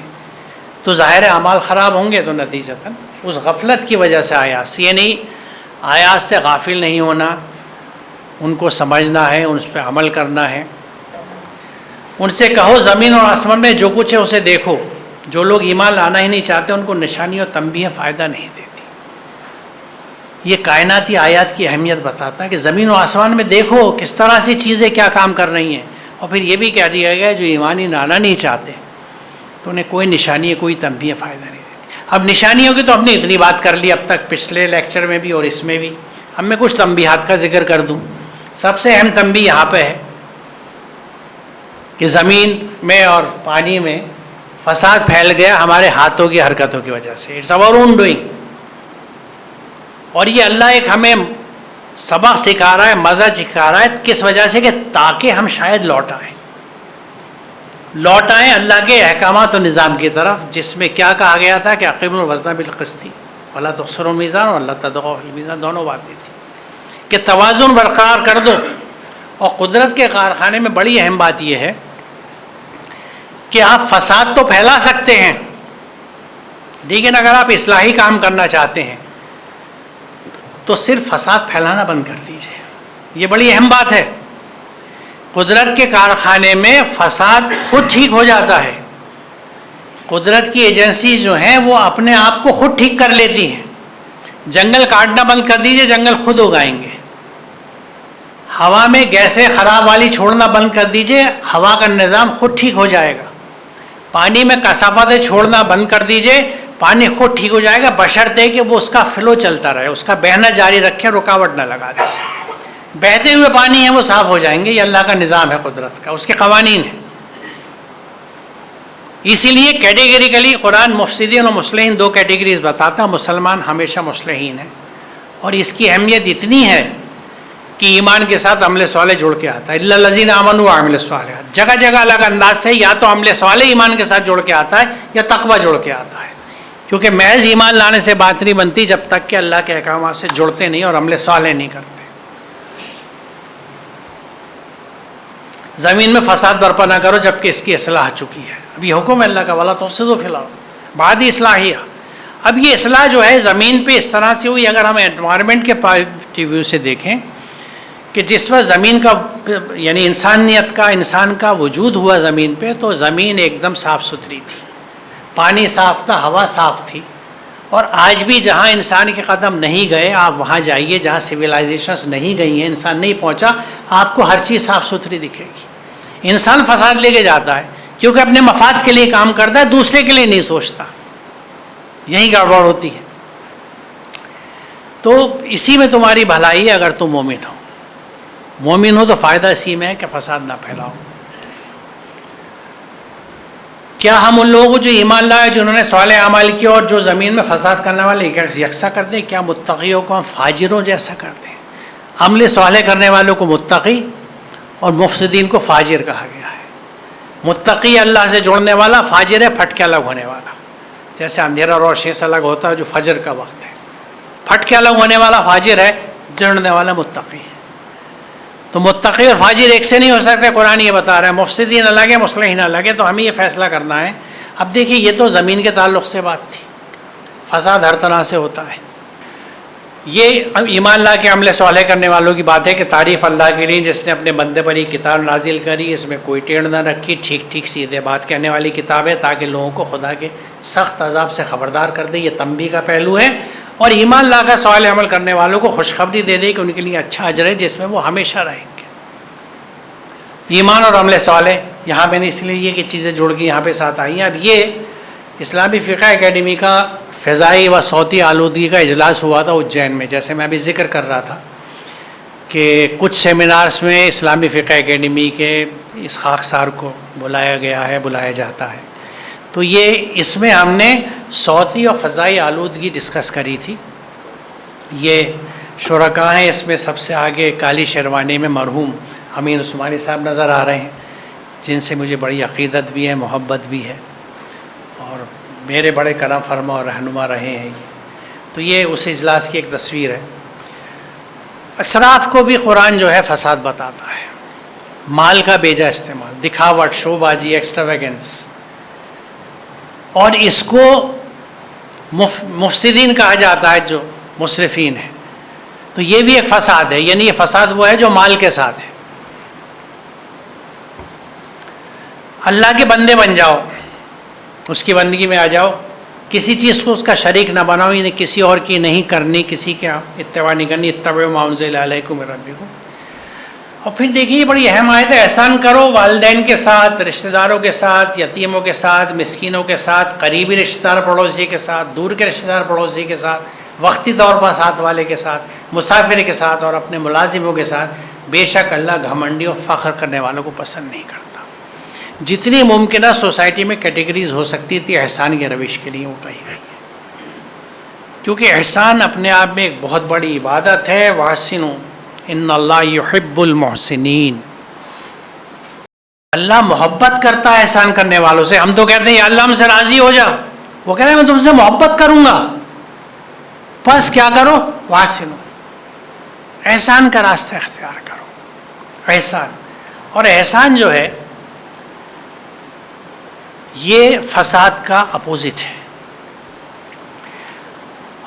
تو ظاہر اعمال خراب ہوں گے۔ تو نتیجتاً اس غفلت کی وجہ سے آیات سے، یہ نہیں آیات سے غافل نہیں ہونا، ان کو سمجھنا ہے، ان پہ عمل کرنا ہے۔ ان سے کہو زمین اور آسمان میں جو کچھ ہے اسے دیکھو۔ جو لوگ ایمان لانا ہی نہیں چاہتے ان کو نشانی اور تنبیہ فائدہ نہیں دیتی۔ یہ کائناتی آیات کی اہمیت بتاتا ہے کہ زمین و آسمان میں دیکھو کس طرح سے چیزیں کیا کام کر رہی ہیں، اور پھر یہ بھی کہہ دیا گیا جو ایمان ہی لانا نہیں چاہتے تو انہیں کوئی نشانی کوئی تنبیہ فائدہ نہیں دیتی۔ اب نشانیوں کی تو ہم نے اتنی بات کر لی اب تک، پچھلے لیکچر میں بھی اور اس میں بھی۔ ہم میں کچھ تنبیہات کا ذکر کر دوں۔ سب سے اہم تنبیہ یہاں پہ ہے کہ زمین میں اور پانی میں فساد پھیل گیا ہمارے ہاتھوں کی حرکتوں کی وجہ سے، اٹس آور اون ڈوئنگ۔ اور یہ اللہ ایک ہمیں سبق سکھا رہا ہے، مزہ سکھا رہا ہے، کس وجہ سے کہ تاکہ ہم شاید لوٹ آئیں اللہ کے احکامات و نظام کی طرف، جس میں کیا کہا گیا تھا کہ اقیموا الوزن بالقسط ولا تخسروا الميزان اور اللہ تطغوا فی الميزان، دونوں باتیں تھی کہ توازن برقرار کر دو۔ اور قدرت کے کارخانے میں بڑی اہم بات یہ ہے کہ آپ فساد تو پھیلا سکتے ہیں، لیکن اگر آپ اصلاحی کام کرنا چاہتے ہیں تو صرف فساد پھیلانا بند کر دیجیے۔ یہ بڑی اہم بات ہے۔ قدرت کے کارخانے میں فساد خود ٹھیک ہو جاتا ہے، قدرت کی ایجنسی جو ہیں وہ اپنے آپ کو خود ٹھیک کر لیتی ہیں۔ جنگل کاٹنا بند کر دیجیے، جنگل خود اگائیں گے۔ ہوا میں گیسیں خراب والی چھوڑنا بند کر دیجیے، ہوا کا نظام خود ٹھیک ہو جائے گا۔ پانی میں کثافتیں چھوڑنا بند کر دیجیے، پانی خود ٹھیک ہو جائے گا، بشرطے کہ وہ اس کا فلو چلتا رہے، اس کا بہنا جاری رکھے، رکاوٹ نہ لگا دے۔ بہتے ہوئے پانی ہیں وہ صاف ہو جائیں گے، یہ اللہ کا نظام ہے، قدرت کا، اس کے قوانین ہیں۔ اسی لیے کیٹیگریکلی قرآن مفسدین اور مصلحین دو کیٹیگریز بتاتا ہے۔ مسلمان ہمیشہ مصلحین ہیں، اور اس کی اہمیت اتنی ہے کہ ایمان کے ساتھ عمل صالح جڑ کے آتا ہے۔ الا الذین آمنوا وعملوا الصالحات، جگہ جگہ الگ انداز سے یا تو عمل صالح ایمان کے ساتھ جڑ کے آتا ہے یا تقوی جڑ کے آتا ہے، کیونکہ محض ایمان لانے سے بات نہیں بنتی جب تک کہ اللہ کے احکامات سے جڑتے نہیں اور عمل صالح نہیں کرتے۔ زمین میں فساد برپا نہ کرو جبکہ اس کی اصلاح چکی ہے۔ اب یہ حکم ہے اللہ کا، وَلَا تُفْسِدُوا فِي الْأَرْضِ بعد اصلاحیہ۔ اب یہ اصلاح جو ہے زمین پہ اس طرح سے ہوئی، اگر ہم انوائرمنٹ کے پوائنٹ آف ویو سے دیکھیں کہ جس وقت زمین کا یعنی انسانیت کا، انسان کا وجود ہوا زمین پہ، تو زمین ایک دم صاف ستھری تھی، پانی صاف تھا، ہوا صاف تھی۔ اور آج بھی جہاں انسان کے قدم نہیں گئے، آپ وہاں جائیے جہاں سویلائزیشنز نہیں گئی ہیں، انسان نہیں پہنچا، آپ کو ہر چیز صاف ستھری دکھے گی۔ انسان فساد لے کے جاتا ہے کیونکہ اپنے مفاد کے لیے کام کرتا ہے، دوسرے کے لیے نہیں سوچتا، یہی گڑبڑ ہوتی ہے۔ تو اسی میں تمہاری بھلائی ہے اگر تم مومن ہو۔ مومن ہو تو فائدہ اسی میں ہے کہ فساد نہ پھیلاؤ۔ کیا ہم ان لوگوں کو جو ایمان لائے، جنہوں نے صالح اعمال کیا اور جو زمین میں فساد کرنے والے یکساں کر دیں؟ کیا متقیوں کو ہم فاجروں جیسا کر دیں؟ عمل صالح کرنے والوں کو متقی اور مفسدین کو فاجر کہا گیا ہے۔ متقی اللہ سے جڑنے والا، فاجر ہے پھٹ کے الگ ہونے والا، جیسے اندھیرا روشنی سے الگ ہوتا ہے جو فجر کا وقت ہے، پھٹ کے الگ ہونے والا فاجر ہے، جڑنے والا متقی ہے۔ تو متقی اور فاجر ایک سے نہیں ہو سکتے، قرآن یہ بتا رہا ہے۔ مفسدین الگ ہے، مصلحین الگ ہے، تو ہمیں یہ فیصلہ کرنا ہے۔ اب دیکھیے یہ تو زمین کے تعلق سے بات تھی، فساد ہر طرح سے ہوتا ہے۔ یہ ایمان لا کے عمل صالح کرنے والوں کی بات ہے کہ تعریف اللہ کے لیے جس نے اپنے بندے پر یہ کتاب نازل کری، اس میں کوئی ٹیڑھ نہ رکھی، ٹھیک ٹھیک سیدھے بات کہنے والی کتاب ہے تاکہ لوگوں کو خدا کے سخت عذاب سے خبردار کر دے۔ یہ تنبیہ کا پہلو ہے، اور ایمان لا کر صالح عمل کرنے والوں کو خوشخبری دے دے کہ ان کے لیے اچھا اجر ہے جس میں وہ ہمیشہ رہیں گے۔ ایمان اور عمل صالح، یہاں میں نے اس لیے یہ کہ چیزیں جڑ کے یہاں پہ ساتھ آئی ہیں۔ اب یہ اسلامی فقہ اکیڈمی کا فضائی و صوتی آلودگی کا اجلاس ہوا تھا اجین میں، جیسے میں ابھی ذکر کر رہا تھا، کہ کچھ سیمینارز میں اسلامی فقہ اکیڈمی کے اس خاکسار کو بلایا جاتا ہے. تو یہ اس میں ہم نے صوتی اور فضائی آلودگی ڈسکس کری تھی. یہ شرکاء ہیں اس میں سب سے آگے کالی شیروانی میں مرحوم امین عثمانی صاحب نظر آ رہے ہیں، جن سے مجھے بڑی عقیدت بھی ہے، محبت بھی ہے، اور میرے بڑے کرم فرما اور رہنما رہے ہیں. تو یہ اس اجلاس کی ایک تصویر ہے. اسراف کو بھی قرآن جو ہے فساد بتاتا ہے. مال کا بیجا استعمال، دکھاوٹ، شو بازی، ایکسٹراویگنس، اور اس کو مفسدین کہا جاتا ہے، جو مسرفین ہیں. تو یہ بھی ایک فساد ہے. یعنی یہ فساد وہ ہے جو مال کے ساتھ ہے. اللہ کے بندے بن جاؤ، اس کی بندگی میں آ جاؤ، کسی چیز کو اس کا شریک نہ بناؤ، یعنی کسی اور کی نہیں کرنی، کسی کے اتباع نہیں کرنی. اتبعوا ما انزل الیکم من ربکم. اور پھر دیکھیے یہ بڑی اہم آیت ہے، احسان کرو والدین کے ساتھ، رشتہ داروں کے ساتھ، یتیموں کے ساتھ، مسکینوں کے ساتھ، قریبی رشتہ دار پڑوسی کے ساتھ، دور کے رشتہ دار پڑوسی کے ساتھ، وقتی طور پر ساتھ والے کے ساتھ، مسافر کے ساتھ، اور اپنے ملازموں کے ساتھ. بے شک اللہ گھمنڈی اور فخر کرنے والوں کو پسند نہیں کرتا. جتنی ممکنہ سوسائٹی میں کیٹیگریز ہو سکتی تھی احسان کے روش کے لیے وہ کہی گئی ہے، کیونکہ احسان اپنے آپ میں ایک بہت بڑی عبادت ہے. وَأَحْسِنُوا إِنَّ اللَّهَ يُحِبُّ الْمُحْسِنِينَ. اللہ محبت کرتا ہے احسان کرنے والوں سے. ہم تو کہتے ہیں یا اللہ ہم سے راضی ہو جا، وہ کہہ رہے ہیں میں تم سے محبت کروں گا، بس کیا کرو، وَأَحْسِنُوا، احسان کا راستہ اختیار کرو. احسان، اور احسان جو ہے یہ فساد کا اپوزٹ ہے.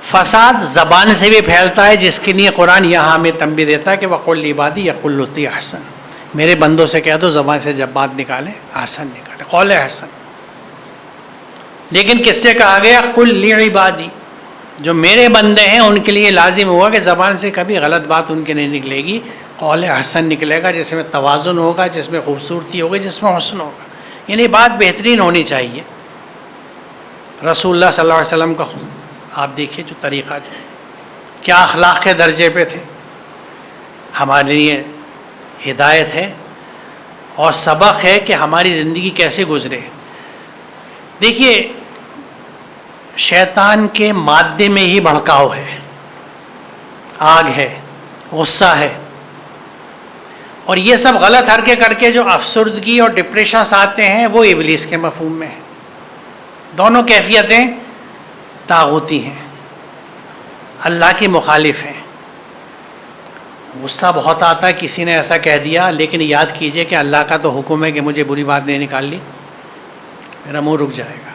فساد زبان سے بھی پھیلتا ہے، جس کے لیے قرآن یہاں ہمیں تنبیہ دیتا ہے کہ وَقُلْ لِعِبَادِي يَقُولُوا الَّتِي أَحْسَنُ. میرے بندوں سے کہہ دو زبان سے جب بات نکالیں احسن نکالیں، قول احسن. لیکن کس سے کہا گیا؟ قُلْ لِعِبَادِي. جو میرے بندے ہیں ان کے لیے لازم ہوگا کہ زبان سے کبھی غلط بات ان کے نہیں نکلے گی، قول احسن نکلے گا، جس میں توازن ہوگا، جس میں خوبصورتی ہوگی، جس میں حسن ہوگا. یعنی بات بہترین ہونی چاہیے. رسول اللہ صلی اللہ علیہ وسلم کا آپ دیکھیے جو طریقہ، جو کیا اخلاق کے درجے پہ تھے، ہمارے لیے ہدایت ہے اور سبق ہے کہ ہماری زندگی کیسے گزرے. دیکھیے شیطان کے مادے میں ہی بھڑکاؤ ہے، آگ ہے، غصہ ہے، اور یہ سب غلط حرکے کر کے جو افسردگی اور ڈپریشنس آتے ہیں وہ ابلیس کے مفہوم میں ہیں. دونوں کیفیتیں طاغوتی ہیں، اللہ کی مخالف ہیں. غصہ بہت آتا ہے، کسی نے ایسا کہہ دیا، لیکن یاد کیجئے کہ اللہ کا تو حکم ہے کہ مجھے بری بات نہیں نکال لی، میرا منہ رک جائے گا.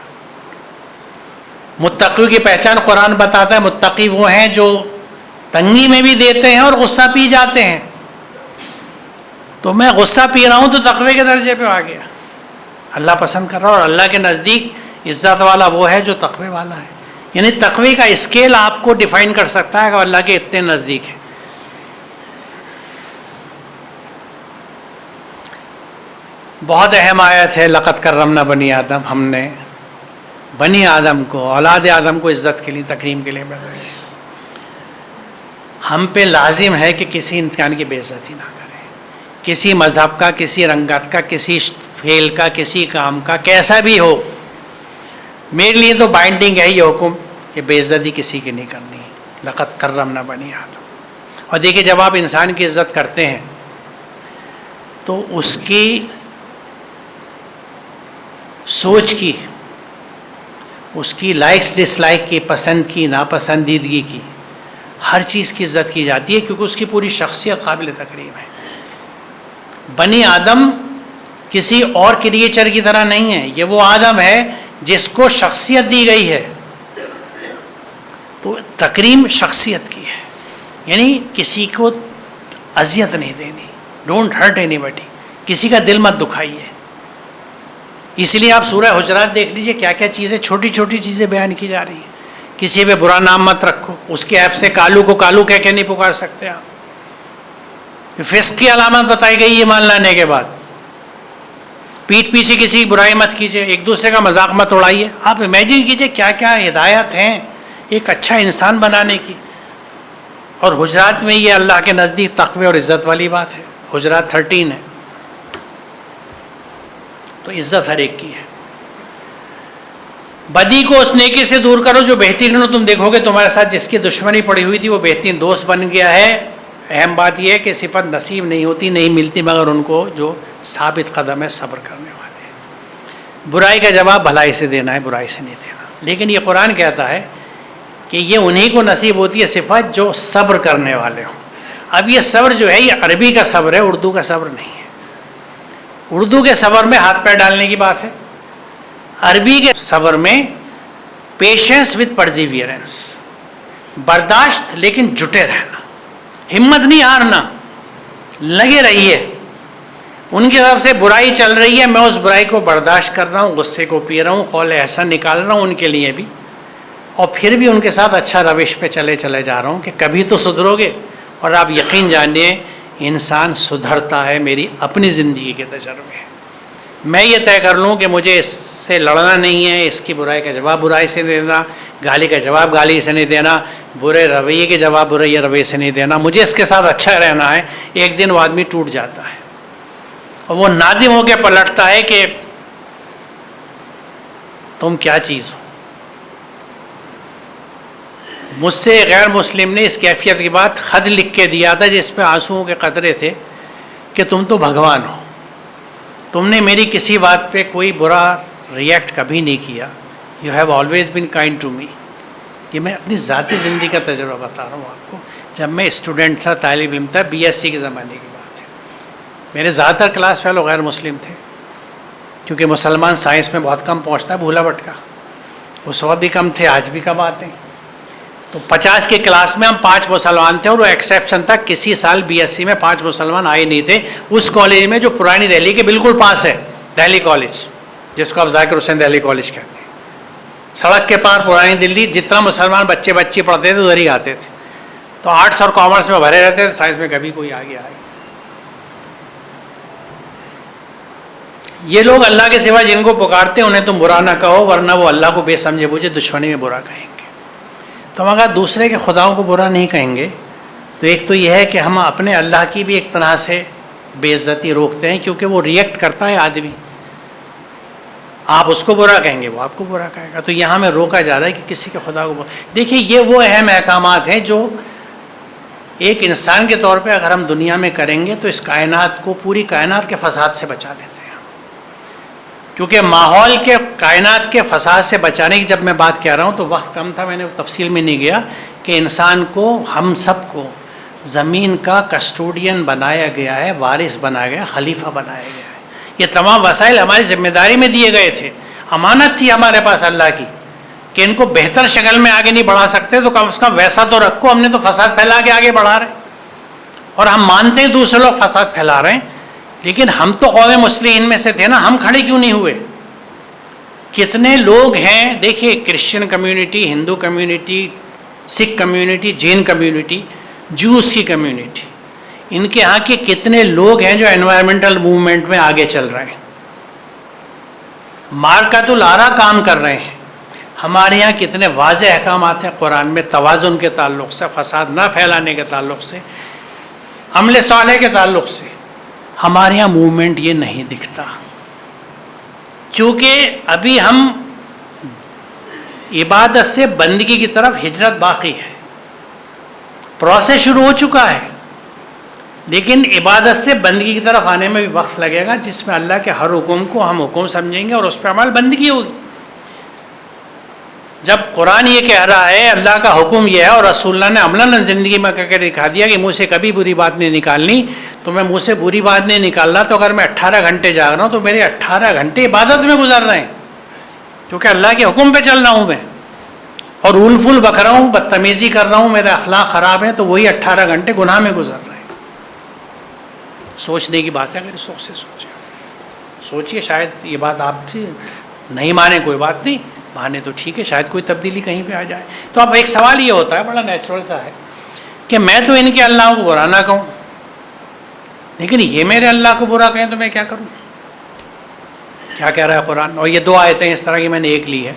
متقیوں کی پہچان قرآن بتاتا ہے، متقی وہ ہیں جو تنگی میں بھی دیتے ہیں اور غصہ پی جاتے ہیں. تو میں غصہ پی رہا ہوں تو تقوی کے درجے پہ آ گیا، اللہ پسند کر رہا. اور اللہ کے نزدیک عزت والا وہ ہے جو تقوی والا ہے. یعنی تقوی کا اسکیل آپ کو ڈیفائن کر سکتا ہے کہ اللہ کے اتنے نزدیک ہے. بہت اہم آیت ہے، لقد کرمنا بنی آدم. ہم نے بنی آدم کو، اولاد آدم کو عزت کے لیے، تکریم کے لیے بنایا. ہم پہ لازم ہے کہ کسی انسان کی بے عزتی نہ کریں، کسی مذہب کا، کسی رنگت کا، کسی فعل کا، کسی کام کا، کیسا بھی ہو. میرے لیے تو بائنڈنگ ہے یہ حکم کہ بے عزتی کسی کی نہیں کرنی. لقد کرمنا بنی آدم. اور دیکھیے جب آپ انسان کی عزت کرتے ہیں تو اس کی سوچ کی، اس کی لائکس ڈس لائک کی، پسند کی ناپسندیدگی کی، ہر چیز کی عزت کی جاتی ہے، کیونکہ اس کی پوری شخصیت قابل تکریم ہے. بنی آدم کسی اور کریچر کی طرح نہیں ہے، یہ وہ آدم ہے جس کو شخصیت دی گئی ہے. تو تکریم شخصیت کی ہے، یعنی کسی کو اذیت نہیں دینی. ڈونٹ ہرٹ اینی باڈی، کسی کا دل مت دکھائیے. اس لیے آپ سورہ حجرات دیکھ لیجئے، کیا کیا چیزیں، چھوٹی چھوٹی چیزیں بیان کی جا رہی ہیں. کسی پہ برا نام مت رکھو، اس کے ایپ سے کالو کو کالو کہہ کے نہیں پکار سکتے آپ. فسق کی علامت بتائی گئی ایمان لانے کے بعد. پیٹھ پیچھے کسی کی برائی مت کیجیے، ایک دوسرے کا مذاق مت اڑائیے. آپ امیجن کیجیے کیا کیا ہدایت ہیں ایک اچھا انسان بنانے کی. اور حجرات میں یہ اللہ کے نزدیک تقوی اور عزت والی بات ہے، حجرات 13 ہے، تو عزت ہر ایک کی ہے۔ بدی کو اس نیکی سے دور کرو جو بہترین ہو، تم دیکھو گے تمہارے ساتھ جس کی دشمنی پڑی ہوئی تھی وہ بہترین دوست بن گیا ہے۔ اہم بات یہ ہے کہ صفت نصیب نہیں ہوتی، نہیں ملتی مگر ان کو جو ثابت قدم ہے، صبر کرنے والے ہیں۔ برائی کا جواب بھلائی سے دینا ہے، برائی سے نہیں دینا۔ لیکن یہ قرآن کہتا ہے کہ یہ انہی کو نصیب ہوتی ہے صفت جو صبر کرنے والے ہوں۔ اب یہ صبر جو ہے یہ عربی کا صبر ہے، اردو کا صبر نہیں ہے۔ اردو کے صبر میں ہاتھ پیر ڈالنے کی بات ہے، عربی کے صبر میں پیشنس وتھ پرزیویرنس، برداشت لیکن جٹے رہنا، ہمت نہیں ہارنا، لگے رہیے۔ ان کی طرف سے برائی چل رہی ہے، میں اس برائی کو برداشت کر رہا ہوں، غصے کو پی رہا ہوں، قول احسن نکال رہا ہوں ان کے لیے بھی، اور پھر بھی ان کے ساتھ اچھا روش پہ چلے جا رہا ہوں کہ کبھی تو سدھرو گے۔ اور آپ یقین جانیے انسان سدھرتا ہے، میری اپنی زندگی کے تجربے ہیں۔ میں یہ طے کر لوں کہ مجھے اس سے لڑنا نہیں ہے، اس کی برائی کا جواب برائی سے دینا، گالی کا جواب گالی سے نہیں دینا، برے رویے کے جواب برے رویے سے نہیں دینا، مجھے اس کے ساتھ اچھا رہنا ہے۔ ایک دن وہ آدمی ٹوٹ جاتا ہے اور وہ نادم ہو کے پلٹتا ہے کہ تم کیا چیز ہو۔ مجھ سے غیر مسلم نے اس کیفیت کی بات خط لکھ کے دیا تھا جس پہ آنسوؤں کے قطرے تھے کہ تم تو بھگوان ہو، تم نے میری کسی بات پہ کوئی برا ریئیکٹ کبھی نہیں کیا، you have always been kind to me. یہ میں اپنی ذاتی زندگی کا تجربہ بتا رہا ہوں آپ کو۔ جب میں اسٹوڈنٹ تھا، طالب علم تھا، BSc کے زمانے کی بات ہے، میرے زیادہ تر کلاس فیلو غیر مسلم تھے، کیونکہ مسلمان سائنس میں بہت کم پہنچتا ہے، بھولا بھٹکا، اس وقت بھی کم تھے، آج بھی کم آتے ہیں۔ تو 50 کی کلاس میں ہم 5 مسلمان تھے، اور وہ ایکسیپشن تھا، کسی سال BSc میں 5 مسلمان آئے نہیں تھے اس کالج میں جو پرانی دہلی کے بالکل پاس ہے، دہلی کالج، جس کو آپ ذاکر حسین دہلی کالج کہتے ہیں۔ سڑک کے پار پرانی دلی، جتنا مسلمان بچے بچی پڑھتے تھے ادھر ہی آتے تھے۔ تو آرٹس اور کامرس میں بھرے رہتے تھے، سائنس میں کبھی کوئی آگے آئے۔ یہ لوگ اللہ کے سوا جن کو پکارتے ہیں انہیں تم برا نہ کہو، ورنہ وہ اللہ کو بے سمجھے بوجھے دشمنی میں برا کہیں گے۔ تو ہم اگر دوسرے کے خداؤں کو برا نہیں کہیں گے تو ایک تو یہ ہے کہ ہم اپنے اللہ کی بھی ایک طرح سے بے عزتی روکتے ہیں، کیونکہ وہ ریئیکٹ کرتا ہے آدمی، آپ اس کو برا کہیں گے وہ آپ کو برا کہے گا۔ تو یہاں میں روکا جا رہا ہے کہ کسی کے خدا کو دیکھیے، یہ وہ اہم احکامات ہیں جو ایک انسان کے طور پہ اگر ہم دنیا میں کریں گے تو اس کائنات کو، پوری کائنات کے فساد سے بچا لیتے ہیں۔ کیونکہ ماحول کے، کائنات کے فساد سے بچانے کی جب میں بات کہہ رہا ہوں تو وقت کم تھا، میں نے تفصیل میں نہیں گیا کہ انسان کو، ہم سب کو زمین کا کسٹوڈین بنایا گیا ہے، وارث بنایا گیا، خلیفہ بنایا گیا ہے۔ یہ تمام وسائل ہماری ذمہ داری میں دیے گئے تھے، امانت تھی ہمارے پاس اللہ کی کہ ان کو بہتر شکل میں آگے نہیں بڑھا سکتے تو کم از کم ویسا تو رکھو۔ ہم نے تو فساد پھیلا کے آگے بڑھا رہے ہیں، اور ہم مانتے ہیں دوسرے لوگ فساد پھیلا رہے ہیں، لیکن ہم تو قوم مسلمین میں سے تھے نا، ہم کھڑے کیوں نہیں ہوئے؟ کتنے لوگ ہیں، دیکھیے کرسچن کمیونٹی، ہندو کمیونٹی، سکھ کمیونٹی، جین کمیونٹی، جوز کی کمیونٹی، ان کے ہاں کے کتنے لوگ ہیں جو انوائرمنٹل موومنٹ میں آگے چل رہے ہیں، مارکۃ الارا کام کر رہے ہیں۔ ہمارے یہاں کتنے واضح احکامات ہیں قرآن میں توازن کے تعلق سے، فساد نہ پھیلانے کے تعلق سے، عمل صالح کے تعلق سے۔ ہمارے یہاں موومنٹ یہ نہیں دکھتا، کیونکہ ابھی ہم عبادت سے بندگی کی طرف ہجرت باقی ہے، پروسیس شروع ہو چکا ہے، لیکن عبادت سے بندگی کی طرف آنے میں بھی وقت لگے گا، جس میں اللہ کے ہر حکم کو ہم حکم سمجھیں گے اور اس پہ عمل بندگی ہوگی۔ جب قرآن یہ کہہ رہا ہے، اللہ کا حکم یہ ہے، اور رسول اللہ نے عملاً زندگی میں کر کے دکھا دیا کہ منہ سے کبھی بری بات نہیں نکالنی، تو میں منہ سے بری بات نہیں نکال رہا، تو اگر میں 18 گھنٹے جاگ رہا ہوں تو میرے 18 گھنٹے عبادت میں گزر رہے ہیں، کیونکہ اللہ کے حکم پہ چل رہا ہوں میں، اور اول فول بک رہا ہوں، بدتمیزی کر رہا ہوں، میرے اخلاق خراب ہیں، تو وہی 18 گھنٹے گناہ میں گزر رہے ہیں۔ سوچنے کی بات ہے، اگر سوچ سے سوچیے، شاید یہ بات آپ سے نہیں مانے، کوئی بات نہیں، مانے تو ٹھیک ہے، شاید کوئی تبدیلی کہیں پہ آ جائے۔ تو اب ایک سوال یہ ہوتا ہے، بڑا نیچرل سا ہے، کہ میں تو ان کے اللہ کو برا نہ کہوں، لیکن یہ میرے اللہ کو برا کہیں تو میں کیا کروں؟ کیا کہہ رہا ہے قرآن؟ اور یہ 2 آیتیں اس طرح کی میں نے ایک لی ہے۔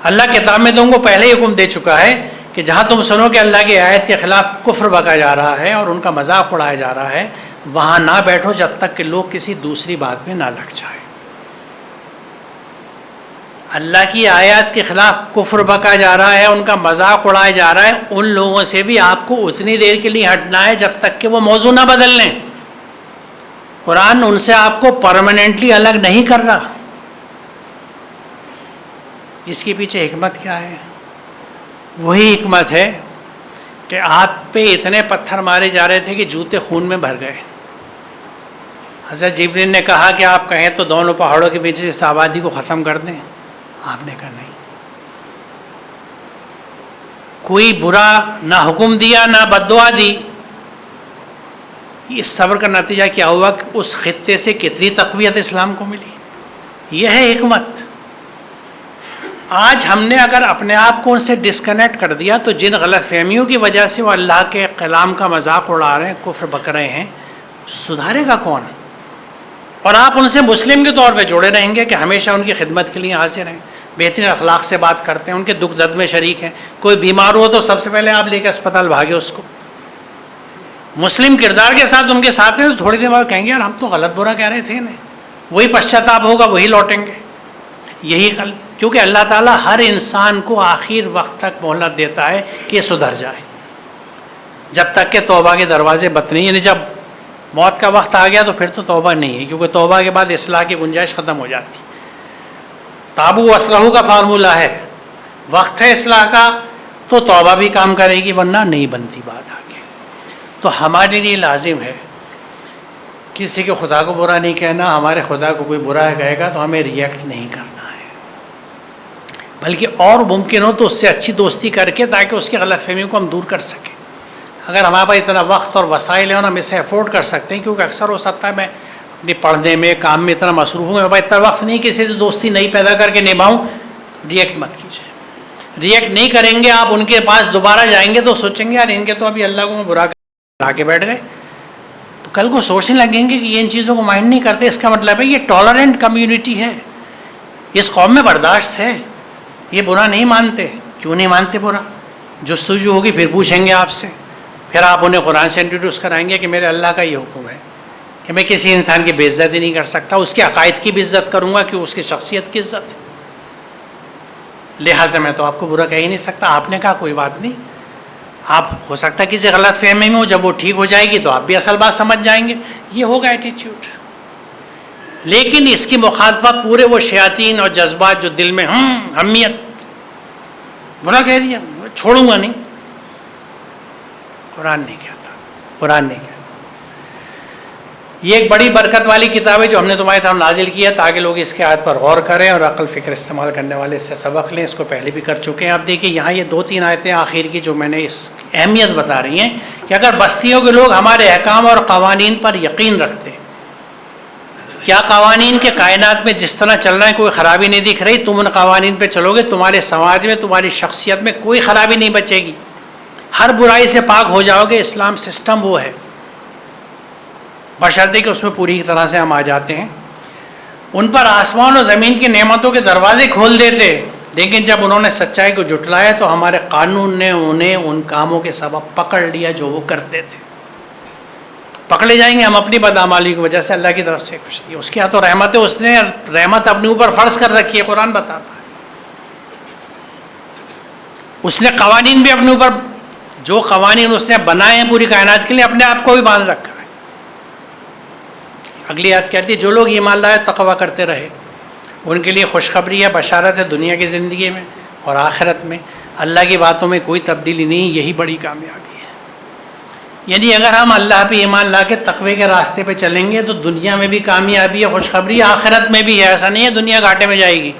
اللہ کتاب میں تو ان کو پہلے ہی حکم دے چکا ہے کہ جہاں تم سنو کہ اللہ کی آیت کے خلاف کفر بکا جا رہا ہے اور ان کا مذاق اڑایا جا رہا ہے، وہاں نہ بیٹھو جب تک کہ لوگ کسی دوسری بات میں نہ لگ جائیں۔ اللہ کی آیات کے خلاف کفر بکا جا رہا ہے، ان کا مذاق اڑایا جا رہا ہے، ان لوگوں سے بھی آپ کو اتنی دیر کے لیے ہٹنا ہے جب تک کہ وہ موضوع نہ بدل لیں۔ قرآن ان سے آپ کو پرماننٹلی الگ نہیں کر رہا۔ اس کے پیچھے حکمت کیا ہے؟ وہی حکمت ہے کہ آپ پہ اتنے پتھر مارے جا رہے تھے کہ جوتے خون میں بھر گئے۔ حضرت جبریل نے کہا کہ آپ کہیں تو دونوں پہاڑوں کے بیچ اس آبادی کو ختم کر دیں، آپ نے کہا نہیں۔ کوئی برا نہ حکم دیا نہ بددعا دی۔ اس صبر کا نتیجہ کیا ہوا کہ اس خطے سے کتنی تقویت اسلام کو ملی۔ یہ ہے حکمت۔ آج ہم نے اگر اپنے آپ کو ان سے ڈسکنیکٹ کر دیا تو جن غلط فہمیوں کی وجہ سے وہ اللہ کے کلام کا مذاق اڑا رہے ہیں، کفر بک رہے ہیں، سدھارے گا کون؟ اور آپ ان سے مسلم کے طور پہ جوڑے رہیں گے کہ ہمیشہ ان کی خدمت کے لیے حاضر ہیں، بہترین اخلاق سے بات کرتے ہیں، ان کے دکھ درد میں شریک ہیں۔ کوئی بیمار ہو تو سب سے پہلے آپ لے کے اسپتال بھاگے اس کو۔ مسلم کردار کے ساتھ ان کے ساتھ ہیں تو تھوڑی دیر بعد کہیں گے یار ہم تو غلط برا کہہ رہے تھے انہیں، وہی پشچاتاپ ہوگا، وہی لوٹیں گے۔ یہی کیونکہ اللہ تعالیٰ ہر انسان کو آخر وقت تک مہلت دیتا ہے کہ یہ سدھر جائے، جب تک کہ توبہ کے دروازے بند نہیں، یعنی جب موت کا وقت آ گیا تو پھر تو توبہ نہیں ہے، کیونکہ توبہ کے بعد اصلاح کی گنجائش ختم ہو جاتی۔ تابو اصلاح کا فارمولہ ہے، وقت ہے اصلاح کا تو توبہ بھی کام کرے گی، ورنہ نہیں بنتی بات آگے۔ تو ہمارے لیے لازم ہے کسی کے خدا کو برا نہیں کہنا، ہمارے خدا کو کوئی برا کہے گا تو ہمیں ریئیکٹ نہیں کرنا ہے، بلکہ اور ممکن ہو تو اس سے اچھی دوستی کر کے تاکہ اس کی غلط فہمیوں کو ہم دور کر سکیں۔ اگر ہمارے پاس اتنا وقت اور وسائل ہیں اور ہم اسے افورڈ کر سکتے ہیں، کیونکہ اکثر ہو سکتا ہے میں اپنی پڑھنے میں کام میں اتنا مصروف ہوں، میرے پاس اتنا وقت نہیں کسی سے دوستی نہیں پیدا کر کے نبھاؤں، ریئیکٹ مت کیجیے۔ ریئیکٹ نہیں کریں گے آپ، ان کے پاس دوبارہ جائیں گے تو سوچیں گے یار ان کے تو ابھی اللہ کو میں برا کر کے بیٹھ گئے، تو کل کو سوچنے لگیں گے کہ یہ ان چیزوں کو مائنڈ نہیں کرتے، اس کا مطلب ہے یہ ٹالرنٹ کمیونٹی ہے، اس قوم میں برداشت ہے، یہ برا نہیں مانتے۔ کیوں نہیں مانتے برا؟ جستجو ہوگی، پھر پوچھیں گے آپ سے، پھر آپ انہیں قرآن سے انٹروڈیوس کرائیں گے کہ میرے اللہ کا یہ حکم ہے کہ میں کسی انسان کی بے عزتی نہیں کر سکتا، اس کے عقائد کی بھی عزت کروں گا کہ اس کی شخصیت کی عزت ہے، لہٰذا میں تو آپ کو برا کہہ ہی نہیں سکتا۔ آپ نے کہا کوئی بات نہیں، آپ ہو سکتا ہے کسی غلط فہمی میں ہو، جب وہ ٹھیک ہو جائے گی تو آپ بھی اصل بات سمجھ جائیں گے، یہ ہوگا ایٹیٹیوڈ۔ لیکن اس کی مخالفت پورے وہ شیاطین اور جذبات جو دل میں حمیت برا کہہ دیا، چھوڑوں گا نہیں، قرآن نہیں کہتا، قرآن نہیں کہتا۔ یہ ایک بڑی برکت والی کتاب ہے جو ہم نے تمہارے سامنے نازل کی ہے تاکہ لوگ اس کے آیت پر غور کریں اور عقل فکر استعمال کرنے والے اس سے سبق لیں۔ اس کو پہلے بھی کر چکے ہیں۔ آپ دیکھیں یہاں یہ 2-3 آیتیں آخر کی جو میں نے اس اہمیت بتا رہی ہیں کہ اگر بستیوں کے لوگ ہمارے احکام اور قوانین پر یقین رکھتے، کیا قوانین کے کائنات میں جس طرح چل رہا ہے کوئی خرابی نہیں دکھ رہی، تم ان قوانین پہ چلو گے، تمہارے سماج میں تمہاری شخصیت میں کوئی خرابی نہیں بچے گی، ہر برائی سے پاک ہو جاؤ گے۔ اسلام سسٹم وہ ہے، بشرطے کہ اس میں پوری طرح سے ہم آ جاتے ہیں۔ ان پر آسمان اور زمین کی نعمتوں کے دروازے کھول دیتے، لیکن جب انہوں نے سچائی کو جھٹلایا تو ہمارے قانون نے انہیں ان کاموں کے سبب پکڑ لیا جو وہ کرتے تھے۔ پکڑے جائیں گے ہم اپنی بدعمالی کی وجہ سے، اللہ کی طرف سے کچھ نہیں، اس کے ہاں تو رحمت ہے، اس نے رحمت اپنے اوپر فرض کر رکھی ہے، قرآن بتاتا ہے۔ اس نے قوانین بھی اپنے اوپر، جو قوانین اس نے بنائے ہیں پوری کائنات کے لیے، اپنے آپ کو بھی باندھ رکھا ہے۔ اگلی آیت کہتی ہے جو لوگ ایمان لائے تقویٰ کرتے رہے ان کے لیے خوشخبری ہے، بشارت ہے دنیا کی زندگی میں اور آخرت میں، اللہ کی باتوں میں کوئی تبدیلی نہیں، یہی بڑی کامیابی ہے۔ یعنی اگر ہم اللہ پہ ایمان لا کے تقوی کے راستے پہ چلیں گے تو دنیا میں بھی کامیابی ہے، خوشخبری ہے، آخرت میں بھی ہے۔ ایسا نہیں ہے دنیا گھاٹے میں جائے گی۔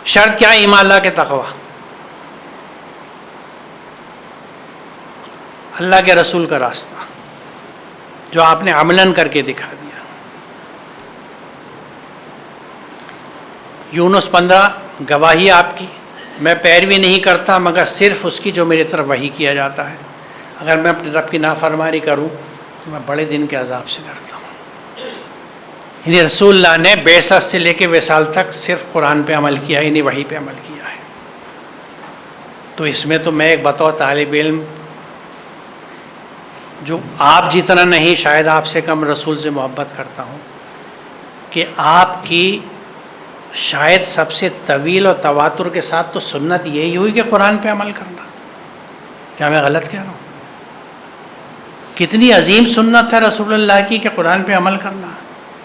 شرط کیا ہے؟ ایمان لا کے تقوی، اللہ کے رسول کا راستہ جو آپ نے عملاً کر کے دکھا دیا۔ یونس 15 گواہی آپ کی، میں پیروی نہیں کرتا مگر صرف اس کی جو میری طرف وحی کیا جاتا ہے، اگر میں اپنے رب کی نافرمانی کروں تو میں بڑے دن کے عذاب سے ڈرتا ہوں۔ یعنی رسول اللہ نے بعثت سے لے کے وصال تک صرف قرآن پہ عمل کیا، یعنی وحی پہ عمل کیا ہے۔ تو اس میں تو میں ایک بطور طالب علم جو آپ جتنا نہیں شاید آپ سے کم رسول سے محبت کرتا ہوں کہ آپ کی شاید سب سے طویل اور تواتر کے ساتھ تو سنت یہی ہوئی کہ قرآن پہ عمل کرنا. کیا میں غلط کہہ رہا ہوں؟ کتنی عظیم سنت ہے رسول اللہ کی کہ قرآن پہ عمل کرنا،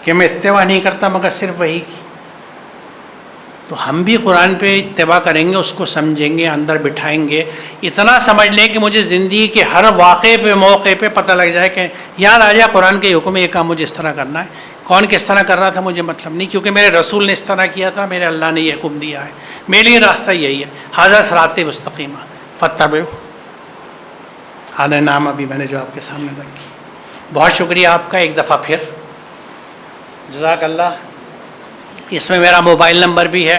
کہ میں اتباع نہیں کرتا مگر صرف وہی کی. تو ہم بھی قرآن پہ اتباع کریں گے، اس کو سمجھیں گے، اندر بٹھائیں گے، اتنا سمجھ لیں کہ مجھے زندگی کے ہر واقعے پہ موقع پہ پتہ لگ جائے کہ یاد آ جائے قرآن کے حکم یہ کام مجھے اس طرح کرنا ہے. کون کس طرح کر رہا تھا مجھے مطلب نہیں، کیونکہ میرے رسول نے اس طرح کیا تھا، میرے اللہ نے یہ حکم دیا ہے، میرے لیے راستہ یہی ہے. ھذا صراط مستقیم فاتبعوہ. ہاں نام ابھی میں نے جو آپ کے سامنے رکھی. بہت شکریہ آپ کا ایک دفعہ پھر، جزاک اللہ. اس میں میرا موبائل نمبر بھی ہے،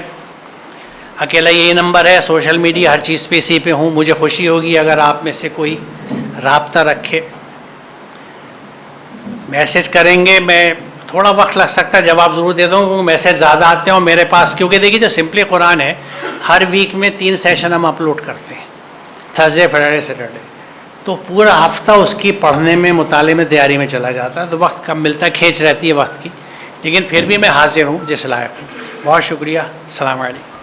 اکیلا یہی نمبر ہے، سوشل میڈیا ہر چیز پہ اسی پہ ہوں. مجھے خوشی ہوگی اگر آپ میں سے کوئی رابطہ رکھے، میسج کریں گے. میں تھوڑا وقت لگ سکتا ہے، جواب ضرور دے دوں کیونکہ میسج زیادہ آتے ہیں میرے پاس. کیونکہ دیکھیے جو سمپلی قرآن ہے ہر ویک میں 3 سیشن ہم اپلوڈ کرتے ہیں، تھرسڈے فرائیڈے سیٹرڈے. تو پورا ہفتہ اس کی پڑھنے میں، مطالعے میں، تیاری میں چلا جاتا ہے، تو وقت کم ملتا ہے، کھینچ رہتی ہے وقت کی. لیکن پھر بھی میں حاضر ہوں جس لائق. بہت شکریہ. السلام علیکم.